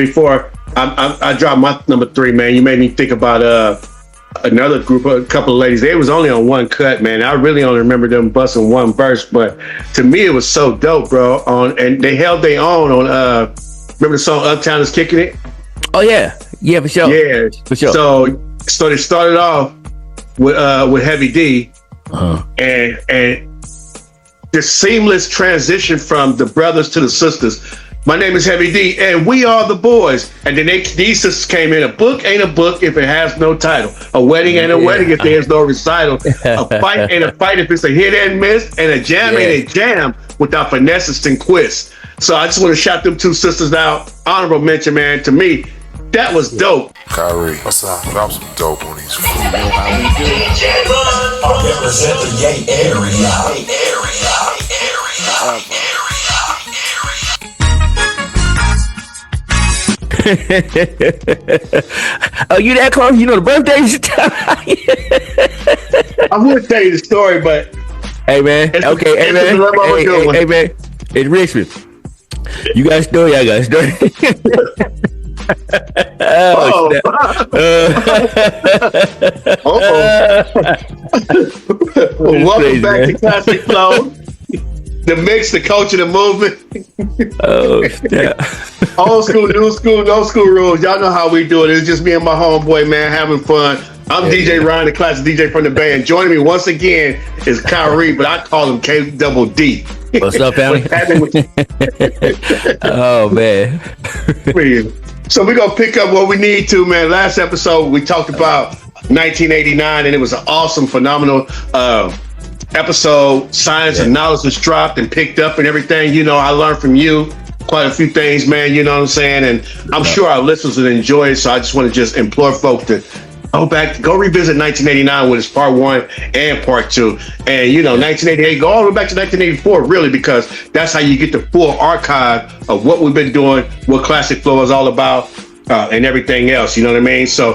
before I drop my number 3, man, you made me think about another group, a couple of ladies. They was only on one cut, man. I really only remember them busting one verse, but to me it was so dope, bro. And they held their own on remember the song Uptown Is Kicking It? Oh yeah, for sure. Yeah, for sure. So they started off with Heavy D, and the seamless transition from the brothers to the sisters. My name is Heavy D, and we are the boys. And then these sisters came in. A book ain't a book if it has no title. A wedding ain't a wedding if there's no recital. A fight ain't a fight if it's a hit and miss. And a jam ain't a jam without finesse and twist. So I just want to shout them 2 sisters out. Honorable mention, man. To me, that was dope. Kyrie, what's up? Drop some dope on these fools. I represent the Yay area. Oh, you that close? You know the birthdays? I would tell you the story, but hey man, okay, hey man, hey man, it's Richmond. You got a story? I got a story. Welcome crazy, back man. to Classic Flow. The mix, the culture, the movement. Oh, yeah. Old school, new school, no school rules. Y'all know how we do it. It's just me and my homeboy, man, having fun. I'm DjRon, the classic DJ from the Bay, and joining me once again is Kyrie, but I call him K Double D. What's up, family? Oh man. So we're gonna pick up what we need to, man. Last episode we talked about 1989, and it was an awesome, phenomenal episode. Science and knowledge was dropped and picked up and everything. You know, I learned from you quite a few things, man. You know what I'm saying? And I'm sure our listeners would enjoy it. So I just want to just implore folks to go revisit 1989 with its part 1 and part 2. And, you know, 1988, go all the way back to 1984, really, because that's how you get the full archive of what we've been doing, what Classic Flow is all about, and everything else. You know what I mean? So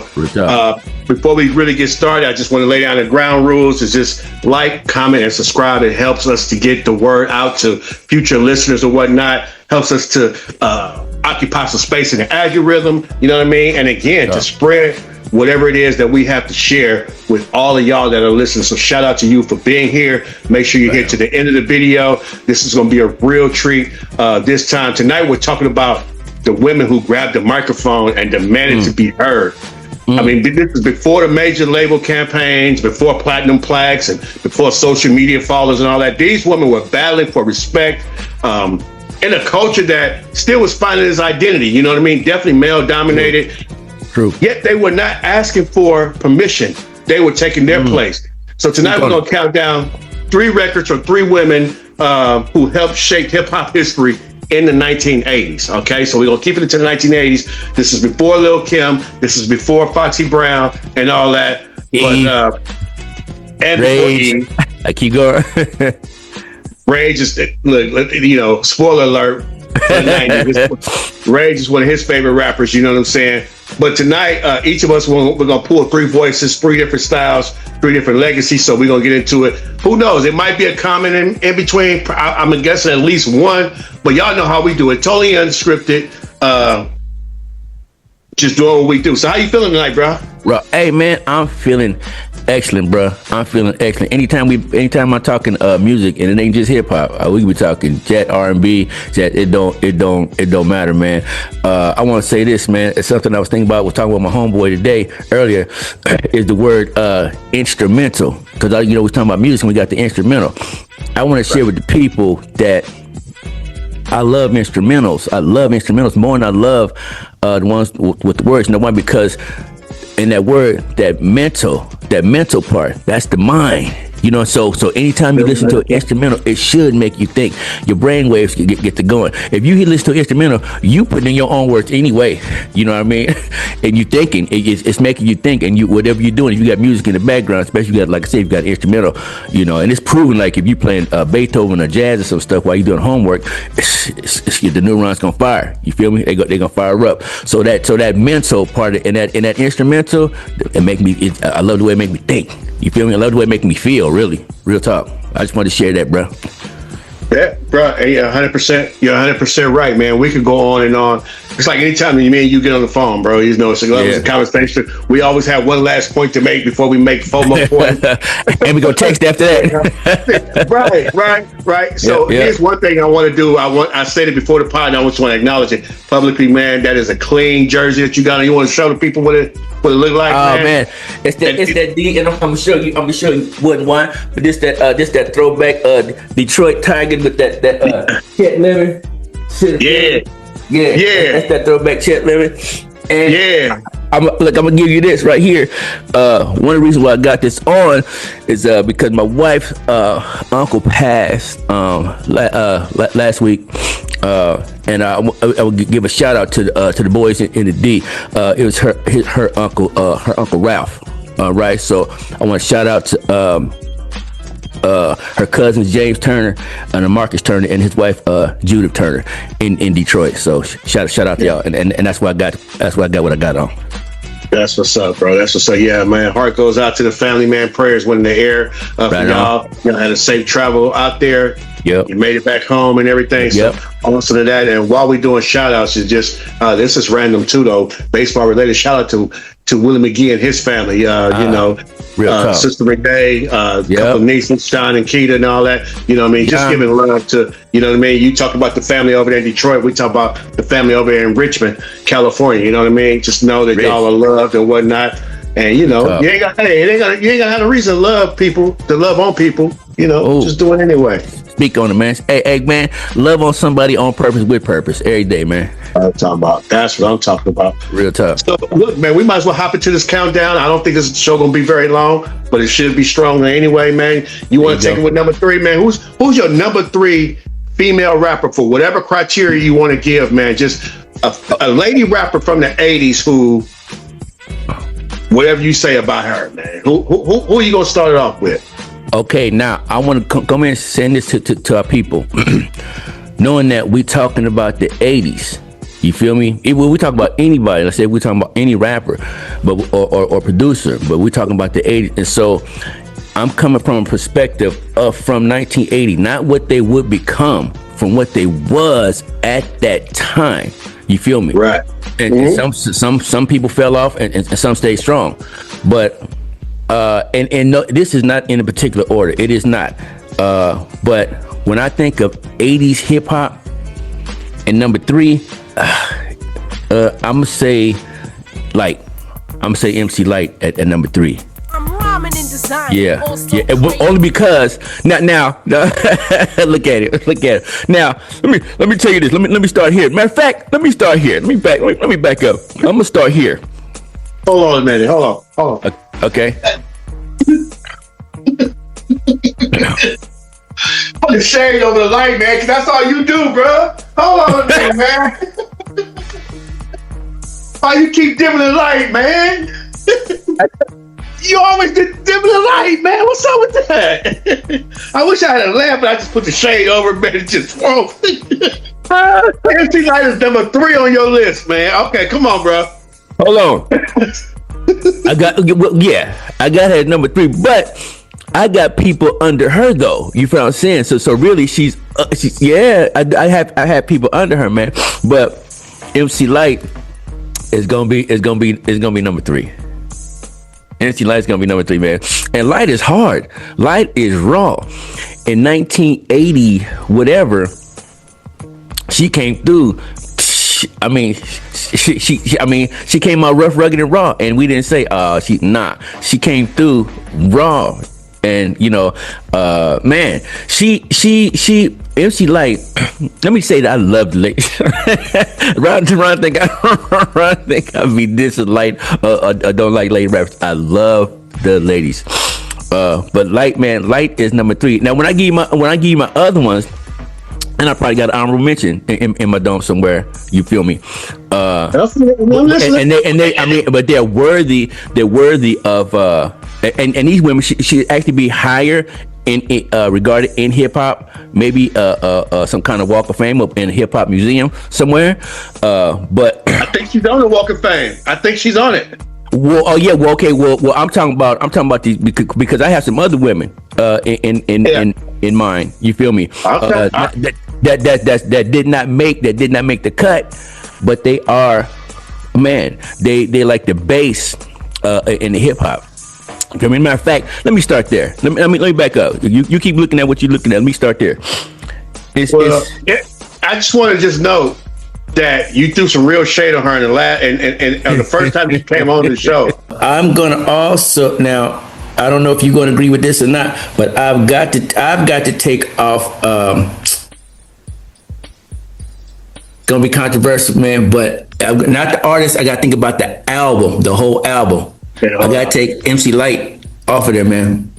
before we really get started, I just want to lay down the ground rules. Is just like, comment, and subscribe. It helps us to get the word out to future listeners or whatnot. Helps us to occupy some space in the algorithm. You know what I mean? And again, to spread whatever it is that we have to share with all of y'all that are listening. So shout out to you for being here. Make sure you get to the end of the video. This is going to be a real treat. This time tonight, we're talking about the women who grabbed the microphone and demanded to be heard. I mean, this is before the major label campaigns, before platinum plaques, and before social media followers and all that. These women were battling for respect in a culture that still was finding its identity. You know what I mean? Definitely male dominated. True. Yet they were not asking for permission. They were taking their place. So tonight we're going to count down 3 records from 3 women who helped shape hip hop history in the 1980s. Okay, so we're going to keep it to the 1980s. This is before Lil' Kim. This is before Foxy Brown and all that. But and Rage. I keep going. Rage is, look, you know, spoiler alert. Rage is one of his favorite rappers. You know what I'm saying? But tonight, each of us, we're going to pull 3 voices, 3 different styles, 3 different legacies. So we're going to get into it. Who knows? It might be a comment in between. I'm guessing at least one. But y'all know how we do it. Totally unscripted. Just doing what we do. So how you feeling tonight, bro? Bro, hey man, I'm feeling excellent, bro. I'm feeling excellent. Anytime I'm talking music, and it ain't just hip hop, we be talking jet R&B, jet. It don't matter, man. I want to say this, man. It's something I was thinking about. Was talking with my homeboy today earlier. Is the word instrumental? Because we was talking about music, and we got the instrumental. I want to share with the people that I love instrumentals. I love instrumentals more than I love the ones with the words. No one, because in that word, that mental part, that's the mind. You know, so anytime you listen to an instrumental, it should make you think. Your brain waves get to going. If you listen to an instrumental, you put in your own words anyway. You know what I mean? And you thinking, it's making you think. And you, whatever you're doing, if you got music in the background, especially you got, like I said, you got instrumental. You know, and it's proven, like if you playing Beethoven or jazz or some stuff while you're doing homework, the neurons gonna fire. You feel me? They gonna fire up. So that mental part in that instrumental, it make me. I love the way it make me think. You feel me? I love the way it make me feel. Really, real talk. I just want to share that, bro. Yeah, bro, 100%. You're 100% right, man. We could go on and on. It's like anytime you get on the phone, bro. You know, it's a conversation. We always have one last point to make before we make 4 more points, and we go text after that. right. So here's one thing I want to do. I said it before the pod, and I just want to acknowledge it publicly, man. That is a clean jersey that you got on. You want to show the people what it look like? Oh man, it's that D, and I'm gonna show you wouldn't want, but this that throwback Detroit Tigers with that Chet Lemon. Yeah, that's that throwback Chet Lemon. And I'm gonna give you this right here. One of the reasons why I got this on is because my wife's uncle passed last week, and I would give a shout out to the boys in the D. It was her uncle Ralph. Right, so I want to shout out to her cousins James Turner and Marcus Turner and his wife Judith Turner in Detroit. So shout out to y'all, and that's why I got what I got on. That's what's up, bro. That's what's up. Yeah, man. Heart goes out to the family, man. Prayers went in the air for y'all. Y'all had a safe travel out there. Yep. You made it back home and everything. So also to that. And while we're doing shout outs, it's just this is random too though. Baseball related. Shout out to Willie McGee and his family. Sister Renee, couple of nieces, Sean and Keita and all that. You know what I mean? Just giving love to, you know what I mean? You talk about the family over there in Detroit. We talk about the family over there in Richmond, California. You know what I mean? Just know that y'all are loved and whatnot. And you know, you ain't got to have a reason to love people, to love on people. You know, just do it anyway. Speak on it, man. Hey, man, love on somebody on purpose with purpose every day, man. That's what I'm talking about. Real tough. So look, man, we might as well hop into this countdown. I don't think this show gonna be very long, but it should be stronger anyway, man. You want to take it with number 3, man? Who's your number 3 female rapper for whatever criteria you want to give, man? Just a lady rapper from the 80s who, whatever you say about her, man. Who are you gonna start it off with? Okay, now I want to come in and send this to our people, knowing that we talking about the 80s. You feel me? When we talk about anybody, let's say we're talking about any rapper, but or producer, but we're talking about the 80s. And so I'm coming from a perspective of from 1980, not what they would become, from what they was at that time. You feel me? Right. And some people fell off and some stayed strong. But and no, this is not in a particular order. It is not. But when I think of 80s hip hop and number 3, I'm gonna say MC Lyte at number 3. I'm rhyming in design. Yeah. Only because now look at it. Now let me tell you this. Let me start here. Matter of fact, let me start here. Let me back up. I'm gonna start here. Hold on a minute. Hold on. Okay. Put the shade over the light, man, because that's all you do, bro. Hold on a minute, man. Why you keep dimming the light, man? You always dim the light, man. What's up with that? I wish I had a lamp, but I just put the shade over it, man. It just whoa. MC Lyte is number 3 on your list, man. Okay, come on, bro. Hold on. I got her at number 3, but I got people under her though. You feel what I'm saying? So really, she's I have people under her, man. But MC Lyte is gonna be number 3. MC Lyte's gonna be number 3, man. And Lyte is hard. Lyte is raw. In 1980, whatever, she came through. I mean, she came out rough, rugged, and raw, and we didn't say, she came through raw, and you know, man, she MC Lyte. Let me say that I love the ladies. Ron think I be disliked or don't like lady rappers. I love the ladies, but Lyte is number 3. Now, when I give you my other ones. And I probably got an honorable mention in my dome somewhere. You feel me? And they, I mean, but they're worthy. They're worthy of. And these women should actually be higher in regarded in hip hop. Maybe some kind of Walk of Fame up in a hip hop museum somewhere. But I think she's on the Walk of Fame. I think she's on it. Well, oh yeah, well, okay, well, I'm talking about these because I have some other women in in mind. You feel me? Okay. That did not make the cut, but they are, man. They like the bass in the hip hop. I mean, matter of fact, let me start there. Let me back up. You keep looking at what you're looking at. Let me start there. I just want to just note that you threw some real shade on her in the last and the first time you came on the show. I'm gonna also now. I don't know if you're gonna agree with this or not, but I've got to take off. Gonna be controversial, man. But not the artist. I got to think about the album, the whole album. Yeah. I got to take MC Lyte off of there, man.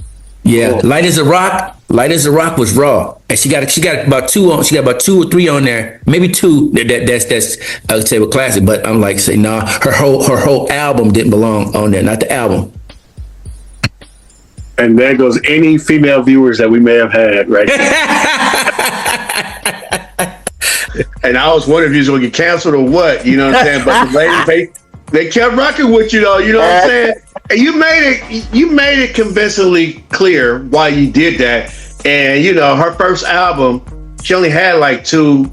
Yeah, Lyte as a Rock. Light as a Rock was raw, and she got about two on. She got about 2 or 3 on there, maybe 2. That's I would say a classic. But I'm like, say nah. Her whole album didn't belong on there, not the album. And there goes any female viewers that we may have had, right? And I was wondering if you was gonna get canceled or what. You know what I'm saying? But the ladies, they kept rocking with you though. You know what I'm saying? And you made it convincingly clear why you did that. And you know, her first album, she only had like 2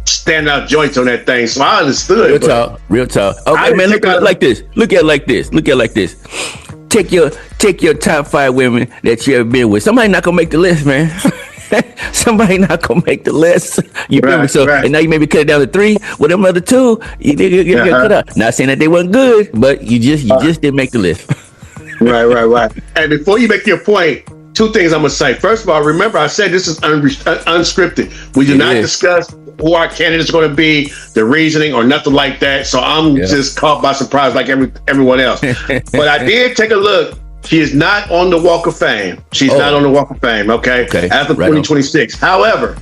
standout joints on that thing, so I understood. Real talk. Okay, man, look at it like this. Look at it like this. Take your top 5 women that you ever been with. Somebody not gonna make the list, man. Somebody not gonna make the list. You feel me? So, and now you maybe cut it down to 3. With them other 2, you get cut out. Not saying that they weren't good, but you just didn't make the list. Right. And before you make your point, 2 things I'm gonna say. First of all, remember I said this is unscripted. We do not discuss who our candidates are going to be, the reasoning, or nothing like that. So I'm just caught by surprise, like everyone else. But I did take a look. She is not on the Walk of Fame. She's not on the Walk of Fame. Okay. As of 2026. However,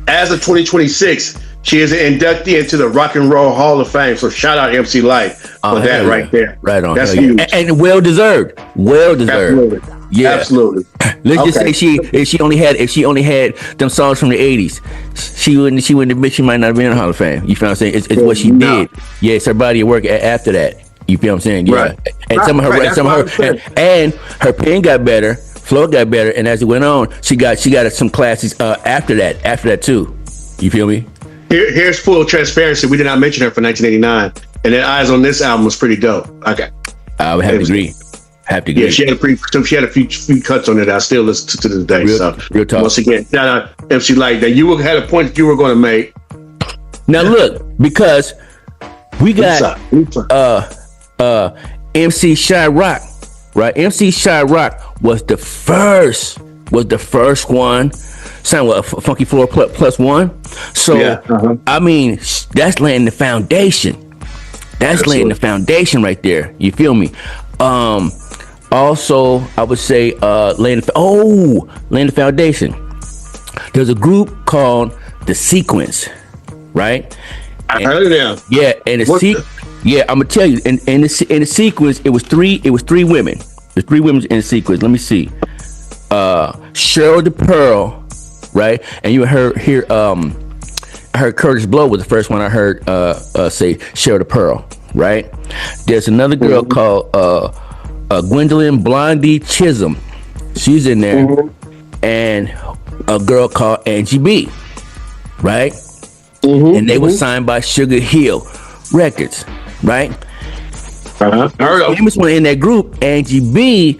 as of 2026, she is an inductee into the Rock and Roll Hall of Fame. So shout out MC Lyte for that right there. Right on. That's huge. And well deserved. Absolutely. Yeah, absolutely. Let's just say if she only had them songs from the 80s, she might not have been in the Hall of Fame. You feel what I'm saying? It's what she did. Yeah, it's her body of work after that. You feel what I'm saying? Yeah. Right. And some of her and her pen got better, flow got better, and as it went on, she got some classes after that too. You feel me? Here's full transparency. We did not mention her for 1989, and then Eyes on This album was pretty dope. Okay, I would have to agree. Yeah, she had a few cuts on it. I still listen to this day. Real talk. Once again, shout out MC Lyte. That you had a point that you were going to make. Now look, because we got MC Shy-Rock, right? MC Shy-Rock was the first one. Sound what, Funky Floor plus one. So I mean, that's laying the foundation. That's laying the foundation right there. You feel me? Also, I would say laying the foundation. There's a group called The Sequence, right? I heard of them. Yeah, and I'm gonna tell you. In the Sequence, it was three women. There's 3 women in the Sequence. Let me see. Cheryl the Pearl, right? And you heard I heard Curtis Blow was the first one I heard say Cheryl the Pearl, right? There's another girl called Gwendolyn Blondie Chisholm. She's in there. And a girl called Angie B, right? And they were signed by Sugar Hill Records, right? The famous one in that group, Angie B,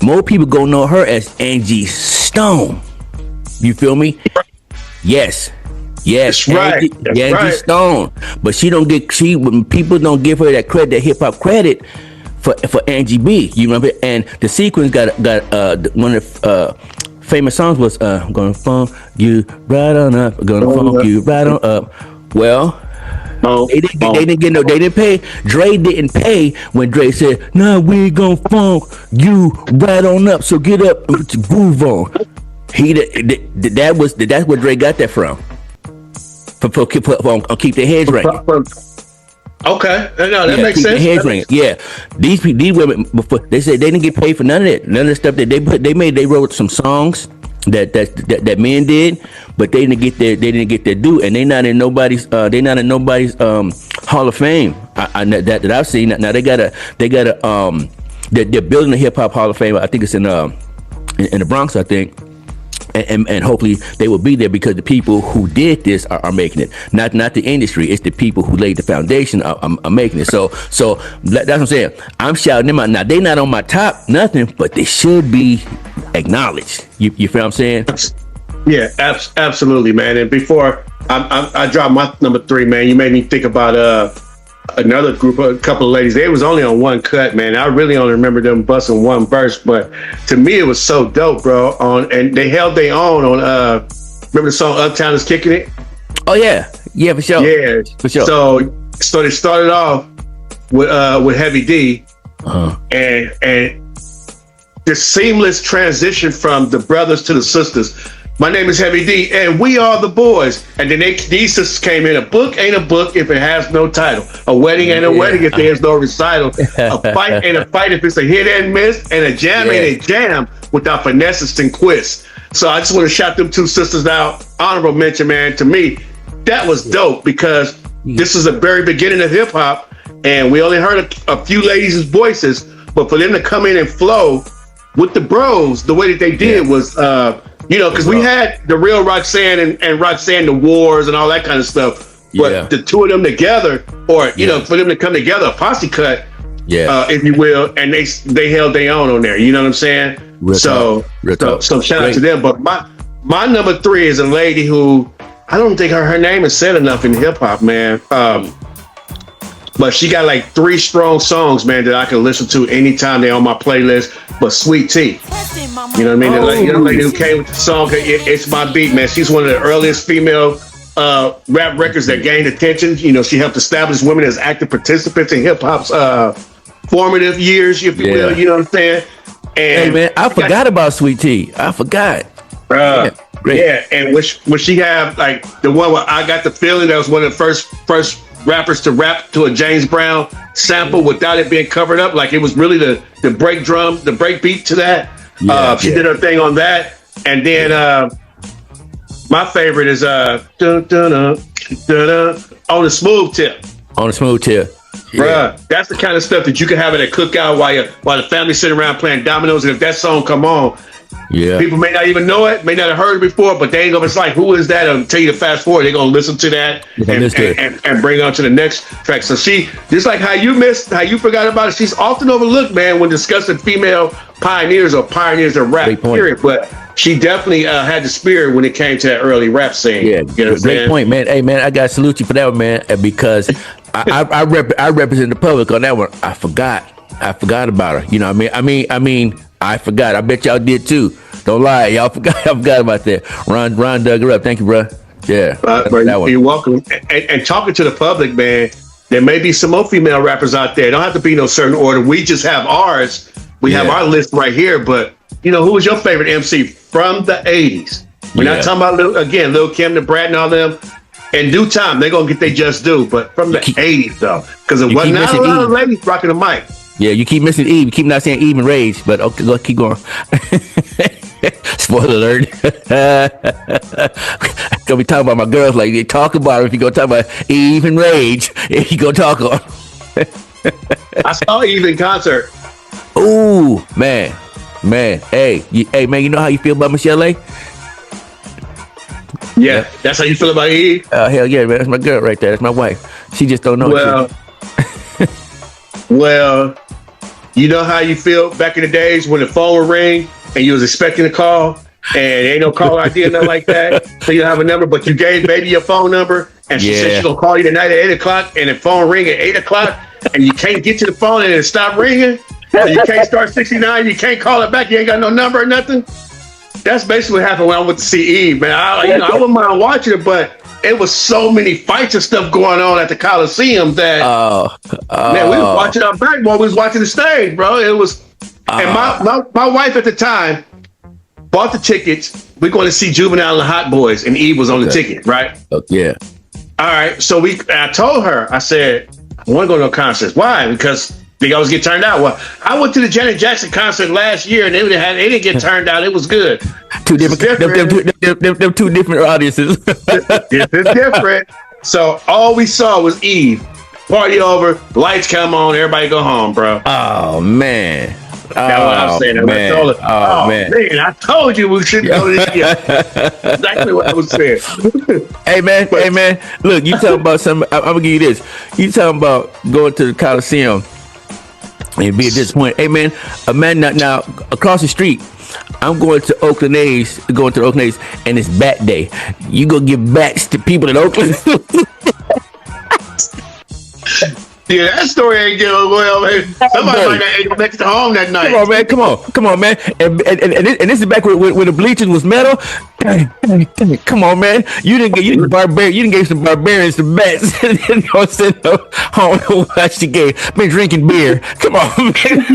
more people gonna know her as Angie Stone. You feel me? Yes, That's right. Angie Stone. But when people don't give her that credit, that hip hop credit for Angie B. You remember? And The Sequence got one of the famous songs was "Gonna Funk You Right On Up." Gonna funk you right on up. Well, they didn't pay. Dre didn't pay when Dre said, "Nah, we gonna funk you right on up." So get up and put your groove on. That's where Dre got that from. For keep their heads ringing. Okay, no, that makes sense. Heads ringing. Yeah, these women before they said they didn't get paid for none of that. None of the stuff that they wrote some songs that men did, but they didn't get their due, and they're not in nobody's Hall of Fame. That I've seen. Now they got a they're building a hip hop Hall of Fame. I think it's in the Bronx, I think. And hopefully they will be there because the people who did this are making it. Not the industry. It's the people who laid the foundation are making it. So that's what I'm saying. I'm shouting them out. Now they not on my top, nothing, but they should be acknowledged. You feel what I'm saying? Yeah, absolutely, man. And before I drop my number 3, man, you made me think about another group, a couple of ladies. They was only on one cut, man. I really only remember them busting one verse, but to me it was so dope, bro. And they held their own on remember the song Uptown Is Kicking It? Oh yeah, for sure. Yeah, for sure. So they started off with Heavy D, and the seamless transition from the brothers to the sisters. My name is Heavy D, and we are the boys. And then these sisters came in. A book ain't a book if it has no title. A wedding ain't a wedding if there's no recital. A fight ain't a fight if it's a hit and miss. And a jam ain't a jam without finesse and twist. So I just want to shout them 2 sisters out. Honorable mention, man. To me, that was dope because this is the very beginning of hip hop, and we only heard a few ladies' voices, but for them to come in and flow with the bros the way that they did was. Because we had the Real Roxanne and Roxanne the Wars and all that kind of stuff. But the 2 of them together, or, for them to come together, a posse cut, if you will, and they held their own on there. You know what I'm saying? So shout out to them. But my number 3 is a lady who, I don't think her name is said enough in hip hop, man. But she got like 3 strong songs, man, that I can listen to anytime they're on my playlist. But Sweet Tea, you know what I mean? The young lady who came with the song, It's My Beat, man. She's one of the earliest female rap records that gained attention. You know, she helped establish women as active participants in hip hop's formative years, if you will. You know what I'm saying? And hey, man, I forgot about Sweet Tea. I forgot. Great. Yeah, and when she have like the one where I Got the Feeling, that was one of the first rappers to rap to a James Brown sample without it being covered up. Like it was really the break drum, the break beat to that. She did her thing on that. And then my favorite is on the Smooth Tip. On the Smooth Tip. Bruh, that's the kind of stuff that you can have at a cookout while the family sitting around playing dominoes. And if that song come on, people may not even know it, may not have heard it before, but they ain't gonna. It's like, who is that? Until you to fast forward, they're gonna listen to that and bring on to the next track. So she, just like how you forgot about it, she's often overlooked, man, when discussing female pioneers or pioneers of rap. Period. But she definitely had the spirit when it came to that early rap scene. Yeah, you know great point, man. Hey, man, I gotta salute you for that one, man, because I represent the public on that one. I forgot about her. You know what I mean. I forgot. I bet y'all did too. Don't lie, y'all forgot. I forgot about that. Ron dug her up. Thank you, bro. Yeah, you're welcome. And talking to the public, man, there may be some more female rappers out there. It don't have to be no certain order. We just have ours. We have our list right here. But who was your favorite MC from the '80s? We're not talking about Lil Kim, the Brat, and all them. In due time, they're gonna get their just due. But from the '80s, though, because it wasn't a lot of ladies rocking the mic. Yeah, you keep missing Eve. You keep not saying Eve and Rage, but okay, go keep going. Spoiler alert. Gonna be talking about my girls like they talk about her. If you go talk about Eve and Rage, if you go talk on. I saw Eve in concert. Ooh, man. Hey, man, you know how you feel about Michelle A? Yeah, that's how you feel about Eve? Hell yeah, man. That's my girl right there. That's my wife. She just don't know it. Well, you know how you feel back in the days when the phone would ring and you was expecting a call and ain't no call ID or nothing like that. So you don't have a number, but you gave baby your phone number and she said she's gonna call you tonight at 8:00 and the phone ring at 8:00 and you can't get to the phone and it stop ringing. You can't start 69, you can't call it back, you ain't got no number or nothing. That's basically what happened when I went to see Eve, man. I wouldn't mind watching it, but it was so many fights and stuff going on at the Coliseum that man, we was watching our back while we was watching the stage, bro. It was, and my wife at the time bought the tickets. We're going to see Juvenile and the Hot Boys, and Eve was on the ticket, right? Yeah. All right. So I told her, I said, I want to go to a concert. Why? Because they always get turned out. Well, I went to the Janet Jackson concert last year, and they didn't get turned out. It was good. Two different. Them two different audiences. It's different. So all we saw was Eve. Party over. Lights come on. Everybody go home, bro. Oh man. That's what I'm saying. And I told her, Man. I told you we shouldn't go this year. Exactly what I was saying. Hey man, look, you talking about something. I'm gonna give you this. You talking about going to the Coliseum and be disappointed. Hey man, now across the street, I'm going to the Oakland A's, and it's bat day. You go give bats to people in Oakland? Yeah, that story ain't going well, man. Somebody might not get back to home that night. Come on, man. And this is back when the bleachers was metal. Come on, man. You didn't give some barbarians some bats. And then go sit home and watch the game. Been drinking beer. Come on, man.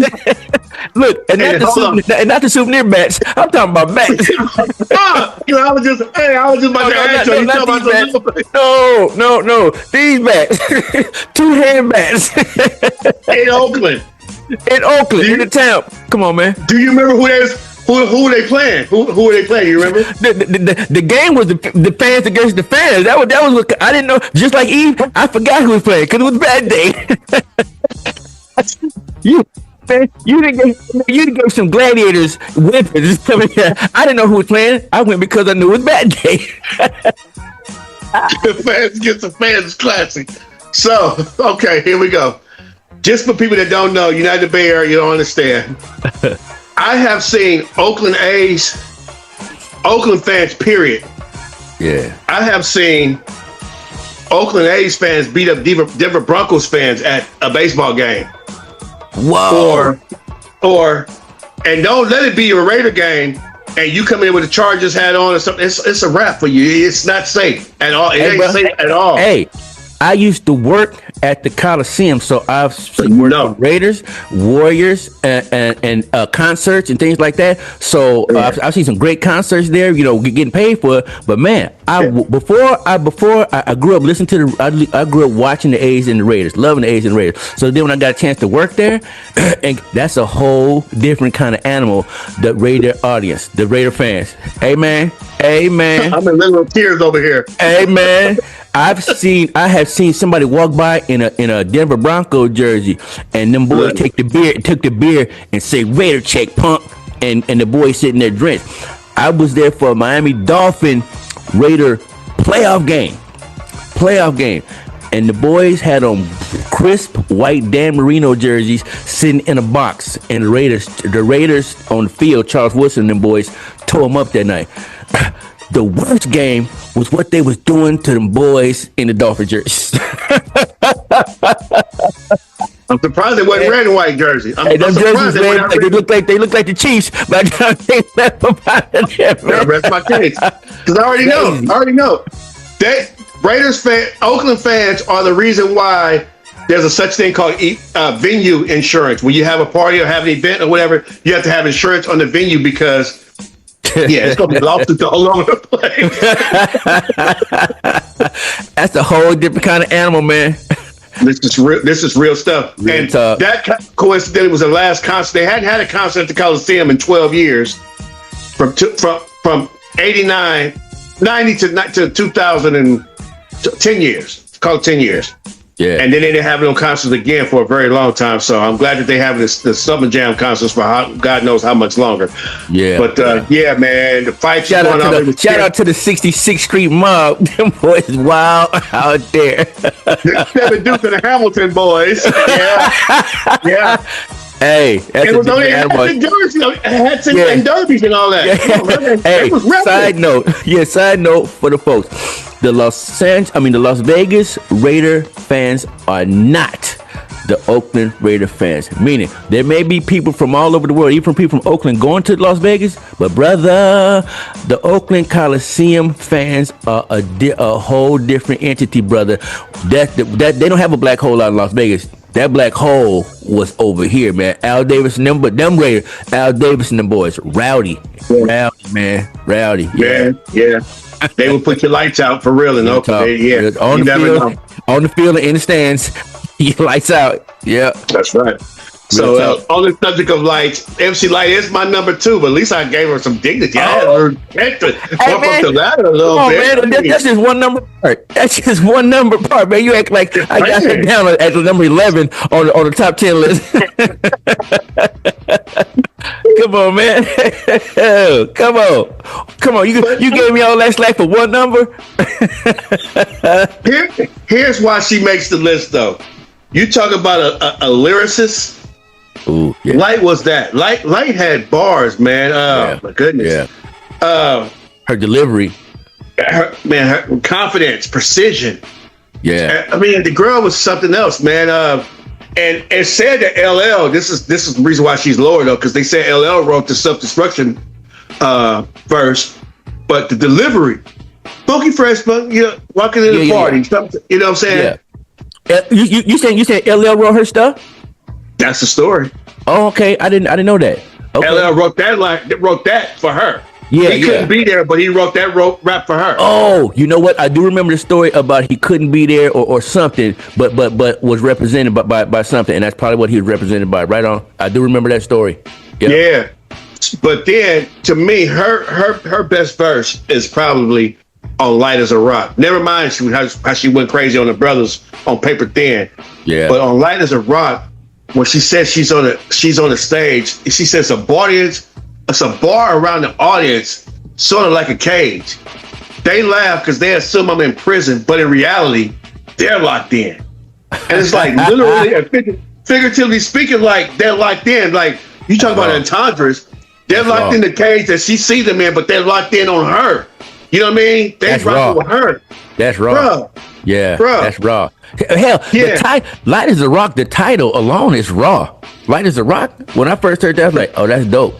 Look, and not the souvenir bats. I'm talking about bats. I was just about to ask you. No. These bats. 2-hand bats. In Oakland. In the town. Come on, man. Do you remember who they playing? Who are they playing? You remember? The game was the fans against the fans. That was what I didn't know. Just like Eve, I forgot who was playing because it was bad day. You didn't give some gladiators weapons. I didn't know who was playing. I went because I knew it was bad day. The fans against the fans classic. So, okay, here we go. Just for people that don't know, United Bay Area, you don't understand. I have seen Oakland fans, period. Yeah. I have seen Oakland A's fans beat up Denver Broncos fans at a baseball game. Whoa. And don't let it be a Raider game and you come in with a Chargers hat on or something. It's a wrap for you. It's not safe at all. It ain't safe at all. Hey, I used to work at the Coliseum, so I've worked with Raiders, Warriors, and concerts and things like that. So I've seen some great concerts there. Getting paid for it. But man, before I grew up listening to I grew up watching the A's and the Raiders, loving the A's and the Raiders. So then when I got a chance to work there, and that's a whole different kind of animal. The Raider audience, the Raider fans. Amen. I'm in little tears over here. Amen. I have seen somebody walk by in a Denver Bronco jersey, and them boys took the beer and say Raider check punk, and the boys sitting there drenched. I was there for a Miami Dolphin Raider playoff game, and the boys had on crisp white Dan Marino jerseys sitting in a box, and the Raiders on the field, Charles Woodson and them boys tore them up that night. The worst game was what they was doing to them boys in the Dolphin jerseys. I'm surprised they wasn't red and white jersey. Them jerseys, man, they look like the Chiefs. By the time they left them out of there, man. Rest my case. Because I already know. Oakland fans are the reason why there's a such thing called venue insurance. When you have a party or have an event or whatever, you have to have insurance on the venue because it's gonna be lawsuits all over the place. That's a whole different kind of animal, man. This is real stuff. And that coincidentally was the last concert. They hadn't had a concert at the Coliseum in 12 years. From 89, 90 to 2000 and 10 years. It's called 10 years. Yeah. And then they didn't have no concerts again for a very long time. So I'm glad that they have the Summer Jam concerts for God knows how much longer. Yeah. But man, the fights shout out to the 66th Street mob. Them boys wild out there. The Seven Duke and the Hamilton boys. Yeah. Hey, that's it was only hats and derbies and all that. Hey, side note for the folks. The Las Vegas Raider fans are not the Oakland Raider fans. Meaning, there may be people from all over the world, even people from Oakland going to Las Vegas, but brother, the Oakland Coliseum fans are a whole different entity, brother. That they don't have a black hole out in Las Vegas. That black hole was over here, man. Al Davis and them, but them Raiders, Al Davis and them boys, rowdy, man. Yeah. They would put your lights out for real in Oakland. On the field and in the stands, your lights out. Yeah, that's right. So on the subject of lights, MC Lyte is my number 2, but at least I gave her some dignity. I had her up the ladder a little bit. Man, that's just one number part. That's just one number part, man. You act like I got her down at the number 11 on the top 10 list. Come on, man. Come on. Come on. You gave me all that slack for one number? Here's why she makes the list, though. You talk about a lyricist. Ooh, yeah. Lyte was that. Lyte had bars, man. Oh, my goodness. Yeah. Her delivery. Her confidence, precision. Yeah. I mean, the girl was something else, man. And it said that LL, this is the reason why she's lower, though, because they said LL wrote the Self-Destruction verse, but the delivery, funky fresh, but walking in the party, you know what I'm saying? Yeah. You said LL wrote her stuff? That's the story. Oh, okay. I didn't know that. Okay. LL wrote that for her. Yeah, he couldn't be there, but he wrote that rap for her. Oh, you know what? I do remember the story about he couldn't be there or something, but was represented by something, and that's probably what he was represented by. Right on. I do remember that story. Yep. Yeah, but then to me, her best verse is probably on "Light as a Rock." Never mind how she went crazy on the brothers on "Paper Thin." Yeah, but on "Light as a Rock," when she says she's on the stage, she says it's a bar around the audience, sort of like a cage. They laugh because they assume I'm in prison, but in reality, they're locked in. And it's like literally and figuratively speaking, like they're locked in. Like you talk about entendres, they're locked in the cage that she sees them in, but they're locked in on her. You know what I mean? They rocking with her. That's raw. Bro. Yeah, bro. That's raw. Hell, yeah. Light as a Rock, the title alone is raw. Light as a Rock, when I first heard that, I was like, oh, that's dope.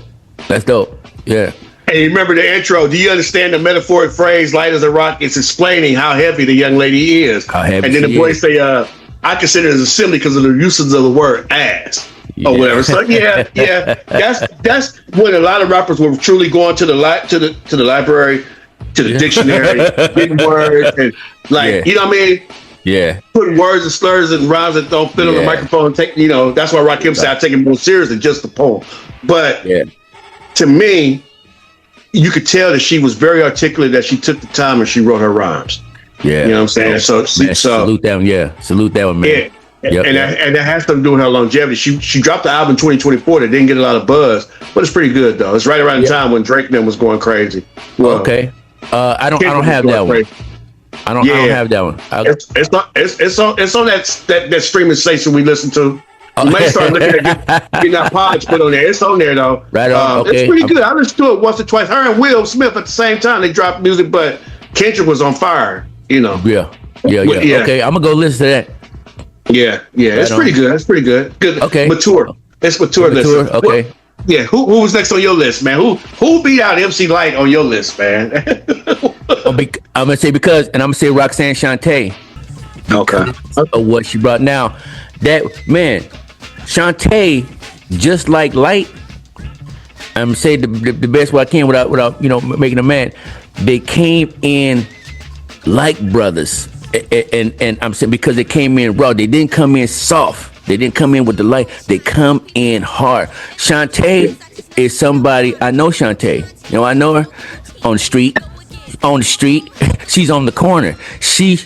That's dope. Yeah. Hey, remember the intro? Do you understand the metaphoric phrase "light as a rock"? It's explaining how heavy the young lady is. How heavy and then the boys say, "I consider it as assembly because of the usage of the word ass or whatever." So yeah. That's when a lot of rappers were truly going to the library, to the dictionary, getting words and you know what I mean? Yeah. Putting words and slurs and rhymes that don't fit on the microphone. That's why Rakim said I take it more serious than just the poem. But to me, you could tell that she was very articulate, that she took the time and she wrote her rhymes. Yeah. You know what I'm saying? So salute that one. Yeah. Salute that one, man. Yeah. And that has something to do with her longevity. She dropped the album in 2024 that didn't get a lot of buzz, but it's pretty good though. It's right around the time when Drake and them was going crazy. Well, okay. I don't have that one. I don't have that one. It's on that streaming station we listen to. You might start looking at getting that pods put on there. It's on there though. Right on. Okay. It's pretty good. I listened to it once or twice. Her and Will Smith at the same time they dropped music, but Kendrick was on fire. Yeah. Okay, I'm gonna go listen to that. Yeah. It's pretty good. It's pretty good. Good. Okay. Mature. It's mature. Listen. Okay. Yeah. Who was next on your list, man? Who beat out MC Lyte on your list, man? I'm gonna say Roxanne Shanté. Okay. Of what she brought now, that man, Shanté, just like Lyte, I'm gonna say the best way I can without making them mad. They came in like brothers, and I'm saying because they came in raw. They didn't come in soft. They didn't come in with the light. They come in hard. Shanté is somebody I know. Shanté, I know her on the street. She's on the corner. She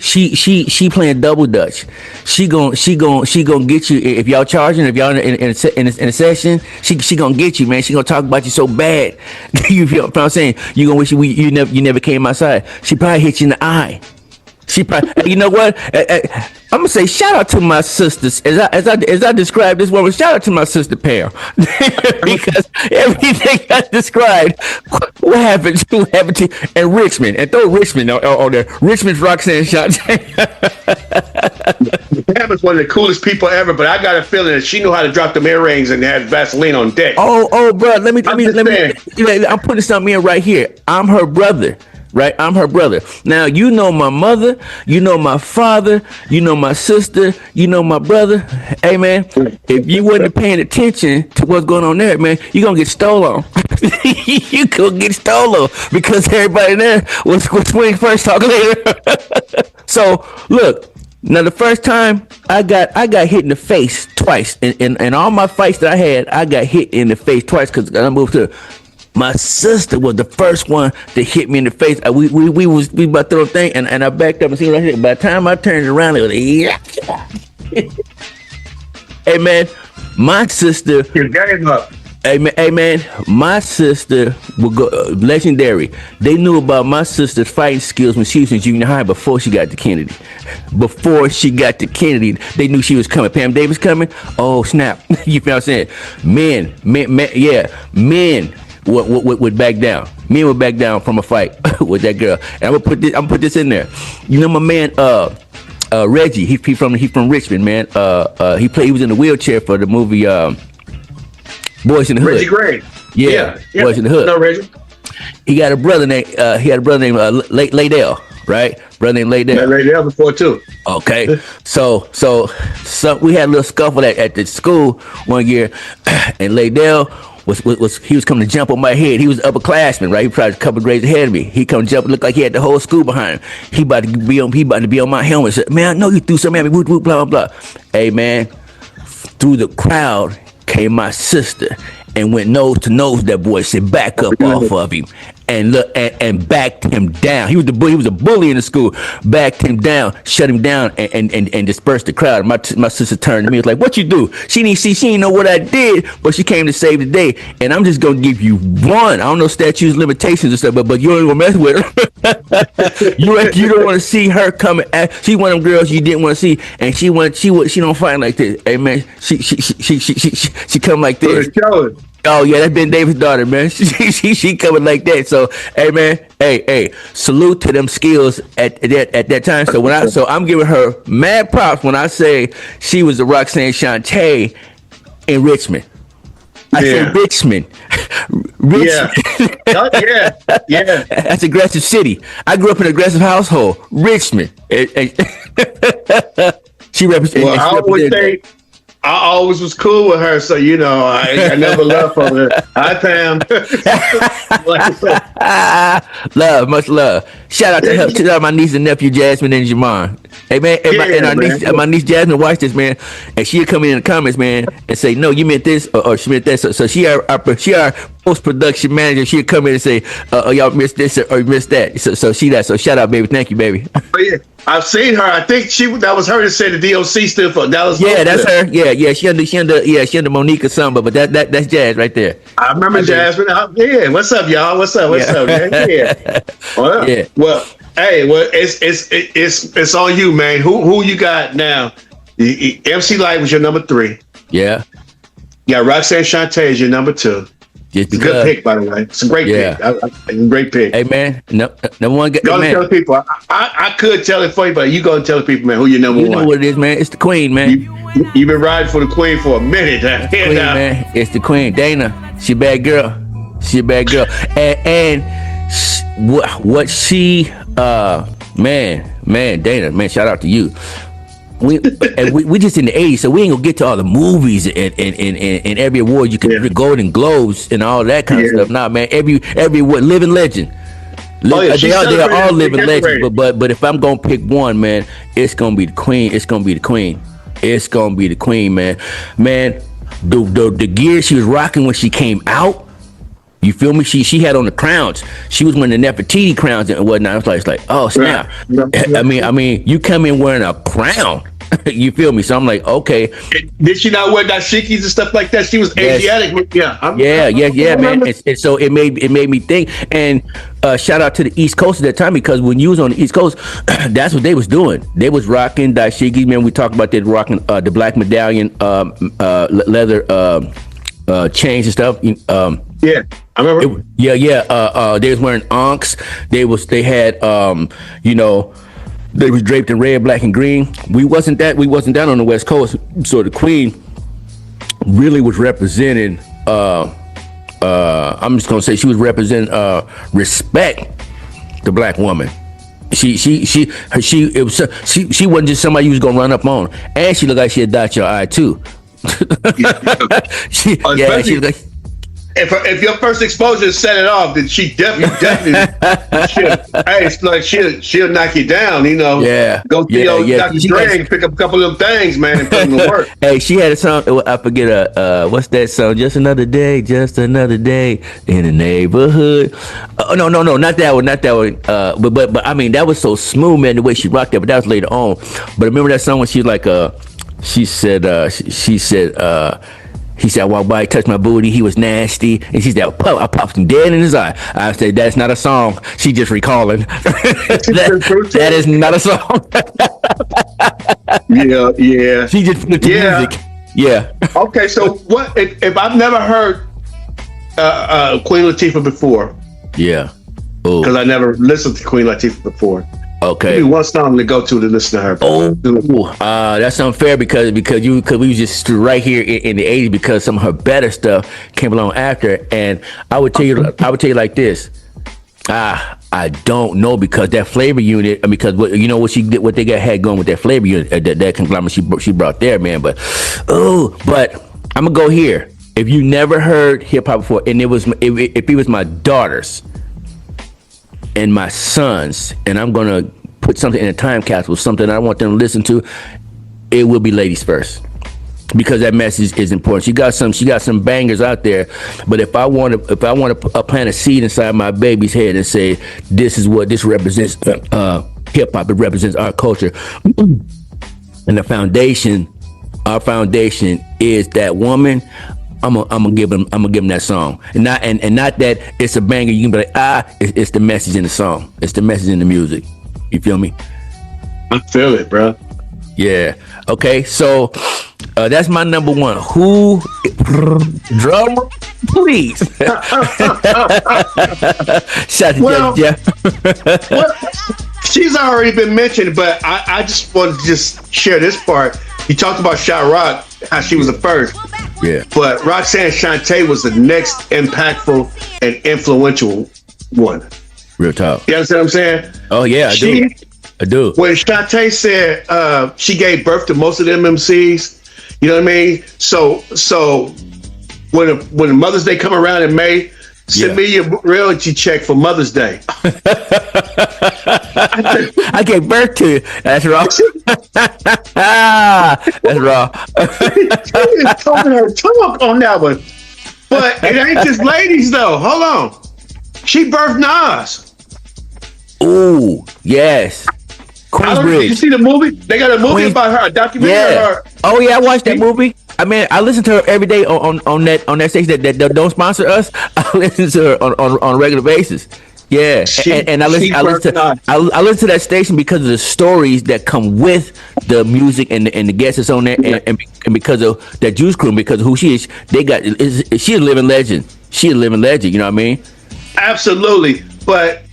playing double dutch. She gon' get you if y'all charging. If y'all in a session, she gonna get you, man. She gonna talk about you so bad. You feel what I'm saying? You gonna wish you never came outside. She probably hit you in the eye. She probably, you know what? I'm gonna say shout out to my sisters as I described this woman. Shout out to my sister Pam because everything I described, what happened to and Richmond, and throw Richmond on there. Richmond's Roxanne Shanté. Pam is one of the coolest people ever, but I got a feeling that she knew how to drop them earrings and had Vaseline on deck. Oh, bro, let me. I'm putting something in right here. I'm her brother. Right, I'm her brother. Now you know my mother, you know my father, you know my sister, you know my brother. Hey man, if you wasn't paying attention to what's going on there, man, you gonna get stolen. You gonna get stolen because everybody there was swing first, talk later. So look, now the first time I got hit in the face twice, in all my fights that I had, I got hit in the face twice because I moved to. My sister was the first one to hit me in the face. We about to throw a thing, and I backed up and see right here. By the time I turned around, it was Hey man, my sister. Your game up. Hey man, my sister would go legendary. They knew about my sister's fighting skills when she was in junior high before she got to Kennedy. Before she got to Kennedy, they knew she was coming. Pam Davis coming. Oh snap! You feel what I'm saying? Men, men would back down. Men would back down from a fight with that girl. And I'm gonna put this in there. You know my man, Reggie. He from Richmond, man. He was in the wheelchair for the movie. Boys in the Hood. Reggie Gray. Yeah. Boys in the Hood. No, Reggie. He named Laydell, right? Brother named Laydell. Met Laydell before too. Okay. So we had a little scuffle at the school one year, and Laydell was coming to jump on my head. He was an upperclassman, right? He was probably a couple grades ahead of me. He come jump, looked like he had the whole school behind him. He about to be on my helmet. Said, man, I know you threw something at me. Whoop, whoop, blah blah blah. Hey man, through the crowd came my sister and went nose to nose. That boy said, back up off of him, and look and backed him down. He was a bully in the school. Backed him down, shut him down, and dispersed the crowd. My sister turned to me, was like, "What you do?" She didn't know what I did, but she came to save the day. And I'm just gonna give you one. I don't know statutes, limitations and stuff, but you ain't gonna mess with her. you don't want to see her coming. She one of them girls you didn't want to see, and she don't fight like this. Hey man, she come like this. Oh yeah, that's Ben Davis' daughter, man. She coming like that. So hey man, hey, salute to them skills at that time. So I'm giving her mad props when I say she was the Roxanne Shanté in Richmond. I said Richmond. Yeah. Yeah. That's aggressive city. I grew up in an aggressive household. Richmond. She represents. Well, I always was cool with her, so you know I never left from her. Hi, Pam. Love, much love. Shout out to her. Shout out my niece and nephew Jasmine and Jamon. Hey man, my niece Jasmine watched this, man, and she'll come in the comments, man, and say, "No, you meant this," or she meant that. So she our post production manager. She'll come in and say, "Oh, y'all missed this or you missed that." So she that. So shout out, baby. Thank you, baby. Oh, yeah. I've seen her. I think that was her that said the DOC stood for Dallas. Yeah, that's her. Yeah. She under Monique or something, but that's Jazz right there. I remember Jasmine. Yeah. What's up, y'all? What's up, man? Yeah. Well, yeah. Well, hey, it's on you, man. Who you got now? MC Lyte was your number 3. Yeah. You got Roxanne Shanté as your number 2. It's a good pick, by the way. It's a great pick. Great pick. Hey man, number one. Go tell the people. I could tell it for you, but you go and tell the people, man, who your number 1. You know what it is, man. It's the queen, man. You've been riding for the queen for a minute. Queen, man. It's the queen. Dana. She a bad girl. And what she man, Dana, man, shout out to you. We just in the 80s, so we ain't gonna get to all the movies and every award you can, the Golden Globes and all that kind of stuff. Nah, man, every living legend. They are all living legends. But if I'm gonna pick one, man, it's gonna be the queen. It's gonna be the queen, man. Man, the gear she was rocking when she came out. You feel me? She had on the crowns. She was wearing the Nefertiti crowns and whatnot. It's like, oh snap! I mean, you come in wearing a crown. You feel me? So I'm like, okay. Did she not wear dashikis and stuff like that? She was Asiatic. Yeah, man. And so it made me think. And shout out to the East Coast at that time, because when you was on the East Coast, that's what they was doing. They was rocking dashikis. Man, we talked about they rocking the black medallion, leather chains and stuff. Yeah, I remember. They was wearing ankhs. They had they was draped in red, black, and green. We wasn't that on the West Coast. So the queen really was representing. I'm just gonna say she was representing respect the black woman. She wasn't just somebody you was gonna run up on, and she looked like she had dot your eye too. She looked like. If your first exposure set it off, then she definitely she'll knock you down, you know. Go to Dr. Dre and pick up a couple of them things, man, and put them to work. Hey, she had a song, I forget what's that song? Just another day in the neighborhood. No, not that one. But I mean, that was so smooth, man, the way she rocked that, but that was later on. But remember that song when she was like she said He said, I walked by, he touched my booty, he was nasty. And she said, I popped him dead in his eye. I said, that's not a song. She just recalling. that is not a song. Yeah. She just put the music. Yeah. Okay, so what if I've never heard Queen Latifah before? Yeah. Because I never listened to Queen Latifah before. Okay. Give me one song to go to listen to her. That's unfair because we was just right here in the 80s because some of her better stuff came along after. And I would tell you like this. I don't know because that flavor unit, because what they had going with that flavor unit, that conglomerate she brought there, man. But I'm gonna go here. If you never heard hip hop before, and if it was my daughters and my sons, and I'm gonna put something in a time capsule, something I want them to listen to, it will be Ladies First. Because that message is important. She got some bangers out there, but if I want to plant a seed inside my baby's head and say this is what this represents, hip hop, it represents our culture, and our foundation is that woman. I'm gonna give them that song, and not that it's a banger. You can be like, it's the message in the song. It's the message in the music. You feel me? I feel it, bro. Yeah. Okay. So that's my number one. Who? Drum, please. Shout out to Jeff. Well, she's already been mentioned, but I just wanted to just share this part. You talked about Rock, how she was the first. Yeah. But Roxanne Shanté was the next impactful and influential one. Real talk. You understand what I'm saying? Oh yeah, I do. When Shanté said she gave birth to most of them MCs, you know what I mean? So when Mother's Day come around in May, send me your royalty check for Mother's Day. I gave birth to you. That's raw. That's raw. She is talking her talk on that one. But it ain't just ladies though. Hold on. She birthed Nas. Ooh, yes. Did you see the movie? They got a movie about her, a documentary about her. Oh yeah, I watched that movie. I mean, I listen to her every day on that station that don't sponsor us. I listen to her on a regular basis. Yeah, and I listen to that station because of the stories that come with the music and the guests that's on there, and because of that Juice Crew, because of who she is, she's a living legend. She's a living legend. You know what I mean? Absolutely. But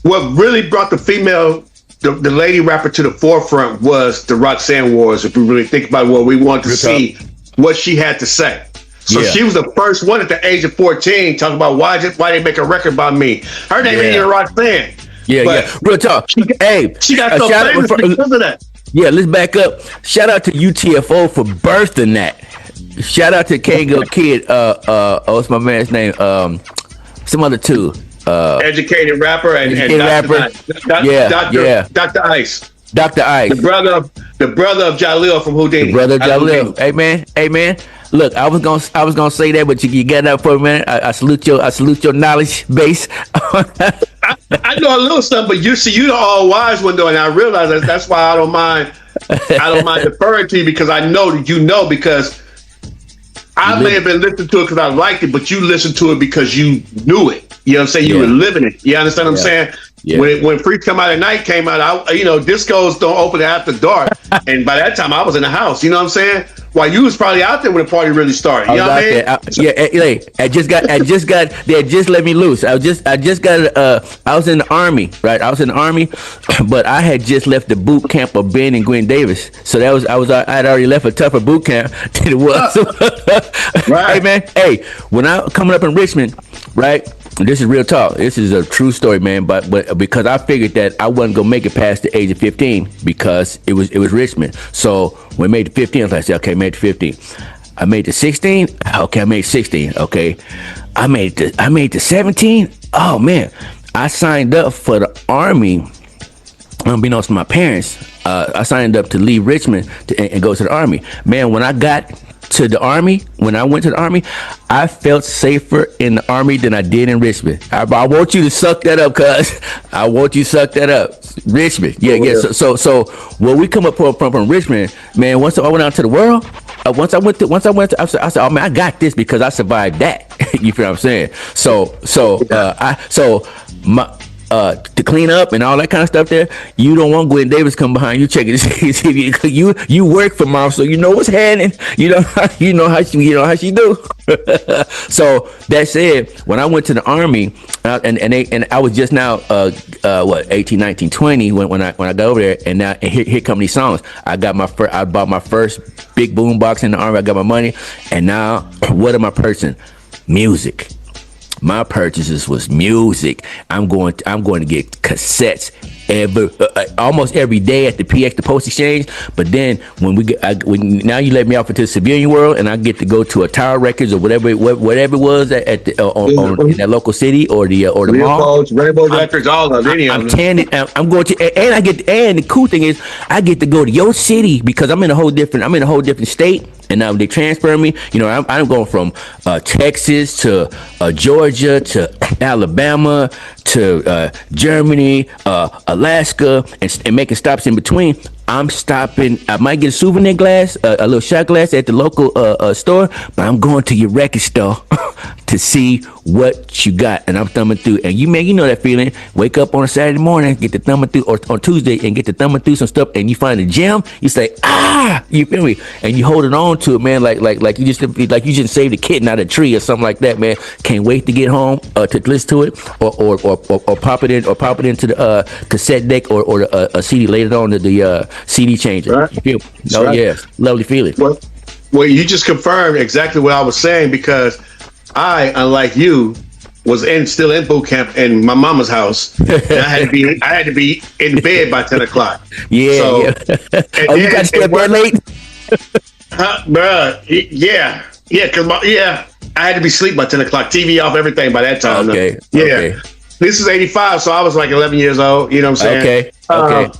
what really brought the lady rapper to the forefront was the Roxanne Wars. If we really think about what we want to see, what she had to say. So she was the first one at the age of 14 talking about why they make a record about me. Her name ain't even Roxanne. Yeah. Real talk. She got so famous because of that. Yeah, let's back up. Shout out to UTFO for birthing that. Shout out to Kango Kid. What's my man's name? Some other two. Educated rapper and rapper. Dr. Ice. Dr. Ice. The brother of Jalil from Houdini. The brother of Jalil. Hey man. Look, I was gonna say that, but you got that for a minute. I salute your knowledge base. I know a little something, but you the all wise one though, and I realize that's why I don't mind deferring to you, because I know that you know, because I may have been listening to it because I liked it, but you listened to it because you knew it. You know what I'm saying? You were living it. You understand what I'm saying? Yeah. When Freaks Come Out at Night came out, discos don't open after dark. And by that time I was in the house, you know what I'm saying? While you was probably out there when the party really started. You know what I mean? They just let me loose. I was in the Army, right? I was in the Army, but I had just left the boot camp of Ben and Gwen Davis. So I had already left a tougher boot camp than it was. Right. Hey man, when I coming up in Richmond, right? This is real talk. This is a true story, man. But because I figured that I wasn't gonna make it past the age of 15 because it was Richmond. So when I made it to 15, I was like, okay, I made it to 15. I made it to 16. Okay, I made 16. Okay, I made it to 17. Oh man, I signed up for the Army. Unbeknownst to my parents, I signed up to leave Richmond and go to the Army. Man, when I went to the Army, I felt safer in the Army than I did in Richmond. I want you to suck that up, cuz. I want you to suck that up. Richmond. Yeah. So when we come up from Richmond, man, once I went out to the world, I said, oh man, I got this because I survived that. You feel what I'm saying? To clean up and all that kind of stuff there, you don't want Gwen Davis come behind you checking to see if you work for mom, so you know what's happening. You know how she do. So that said, when I went to the army, and I was just now 18, 19, 20 when I got over there, and now here come these songs. I bought my first big boom box in the army. I got my money, and now what am I purchasing? Music. My purchases was music. I'm going to get cassettes almost every day at the PX, the Post Exchange. But then now you let me off into the civilian world, and I get to go to a Tower Records or whatever it was in that local city or the mall. Rainbow Records, all of it. I'm going to, and the cool thing is I get to go to your city because I'm in a whole different state. And now they transfer me. You know, I'm going from Texas to Georgia to Alabama to Germany, Alaska, and making stops in between. I'm stopping. I might get a souvenir glass, a little shot glass at the local store, but I'm going to your record store to see what you got. And I'm thumbing through. And you know that feeling. Wake up on a Saturday morning, get the thumbing through, or on Tuesday, and get the thumbing through some stuff, and you find a gem. You say, you feel me? And you holding on to it, man, like you just saved a kitten out of a tree or something like that, man. Can't wait to get home to listen to it, or pop it into the cassette deck or a CD later on to the CD changer. Right. You feel? Right. Yes, lovely feeling. Well, you just confirmed exactly what I was saying, because I, unlike you, was still in boot camp in my mama's house. And I had to be in bed by 10 o'clock. Yeah. So, yeah. Oh, you got to stay up there late? Bruh, yeah. Because I had to be asleep by 10 o'clock. TV off, everything by that time. Okay. Yeah. Okay. This is 85, so I was like 11 years old. You know what I'm saying? Okay.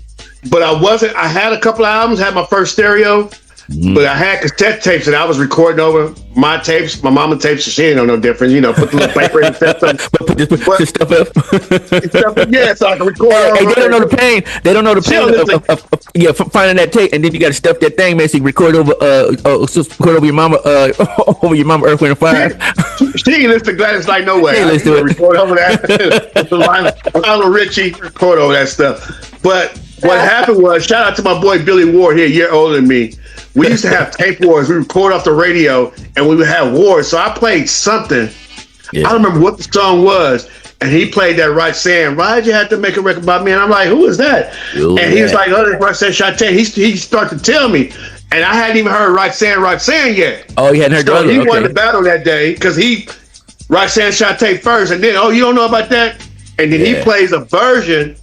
But I had a couple of albums, had my first stereo. Mm-hmm. But I had cassette tapes that I was recording over my tapes, my mama tapes. She didn't know no difference, put the little paper in and stuff. Put this stuff up. Yeah, so I can record. Hey, they don't know the pain. They don't know the pain of finding that tape, and then you got to stuff that thing, man. So you record over your mama, over your mama, Earth, Wind, and Fire. She ain't listen to Gladys like no way. She ain't listen to it. Record over that. Lionel Richie, record over that stuff. But what happened was, shout out to my boy Billy Ward here, a year older than me. We used to have tape wars. We record off the radio, and we would have wars. So I played something. Yeah. I don't remember what the song was, and he played that Roxanne. Why'd you have to make a record about me? And I'm like, who is that? And he was like, oh, that's Roxanne Shanté. He started to tell me, and I hadn't even heard Roxanne yet. Oh, you hadn't heard so he won the battle that day because Roxanne Shanté first, and then, oh, you don't know about that? And then he plays a version.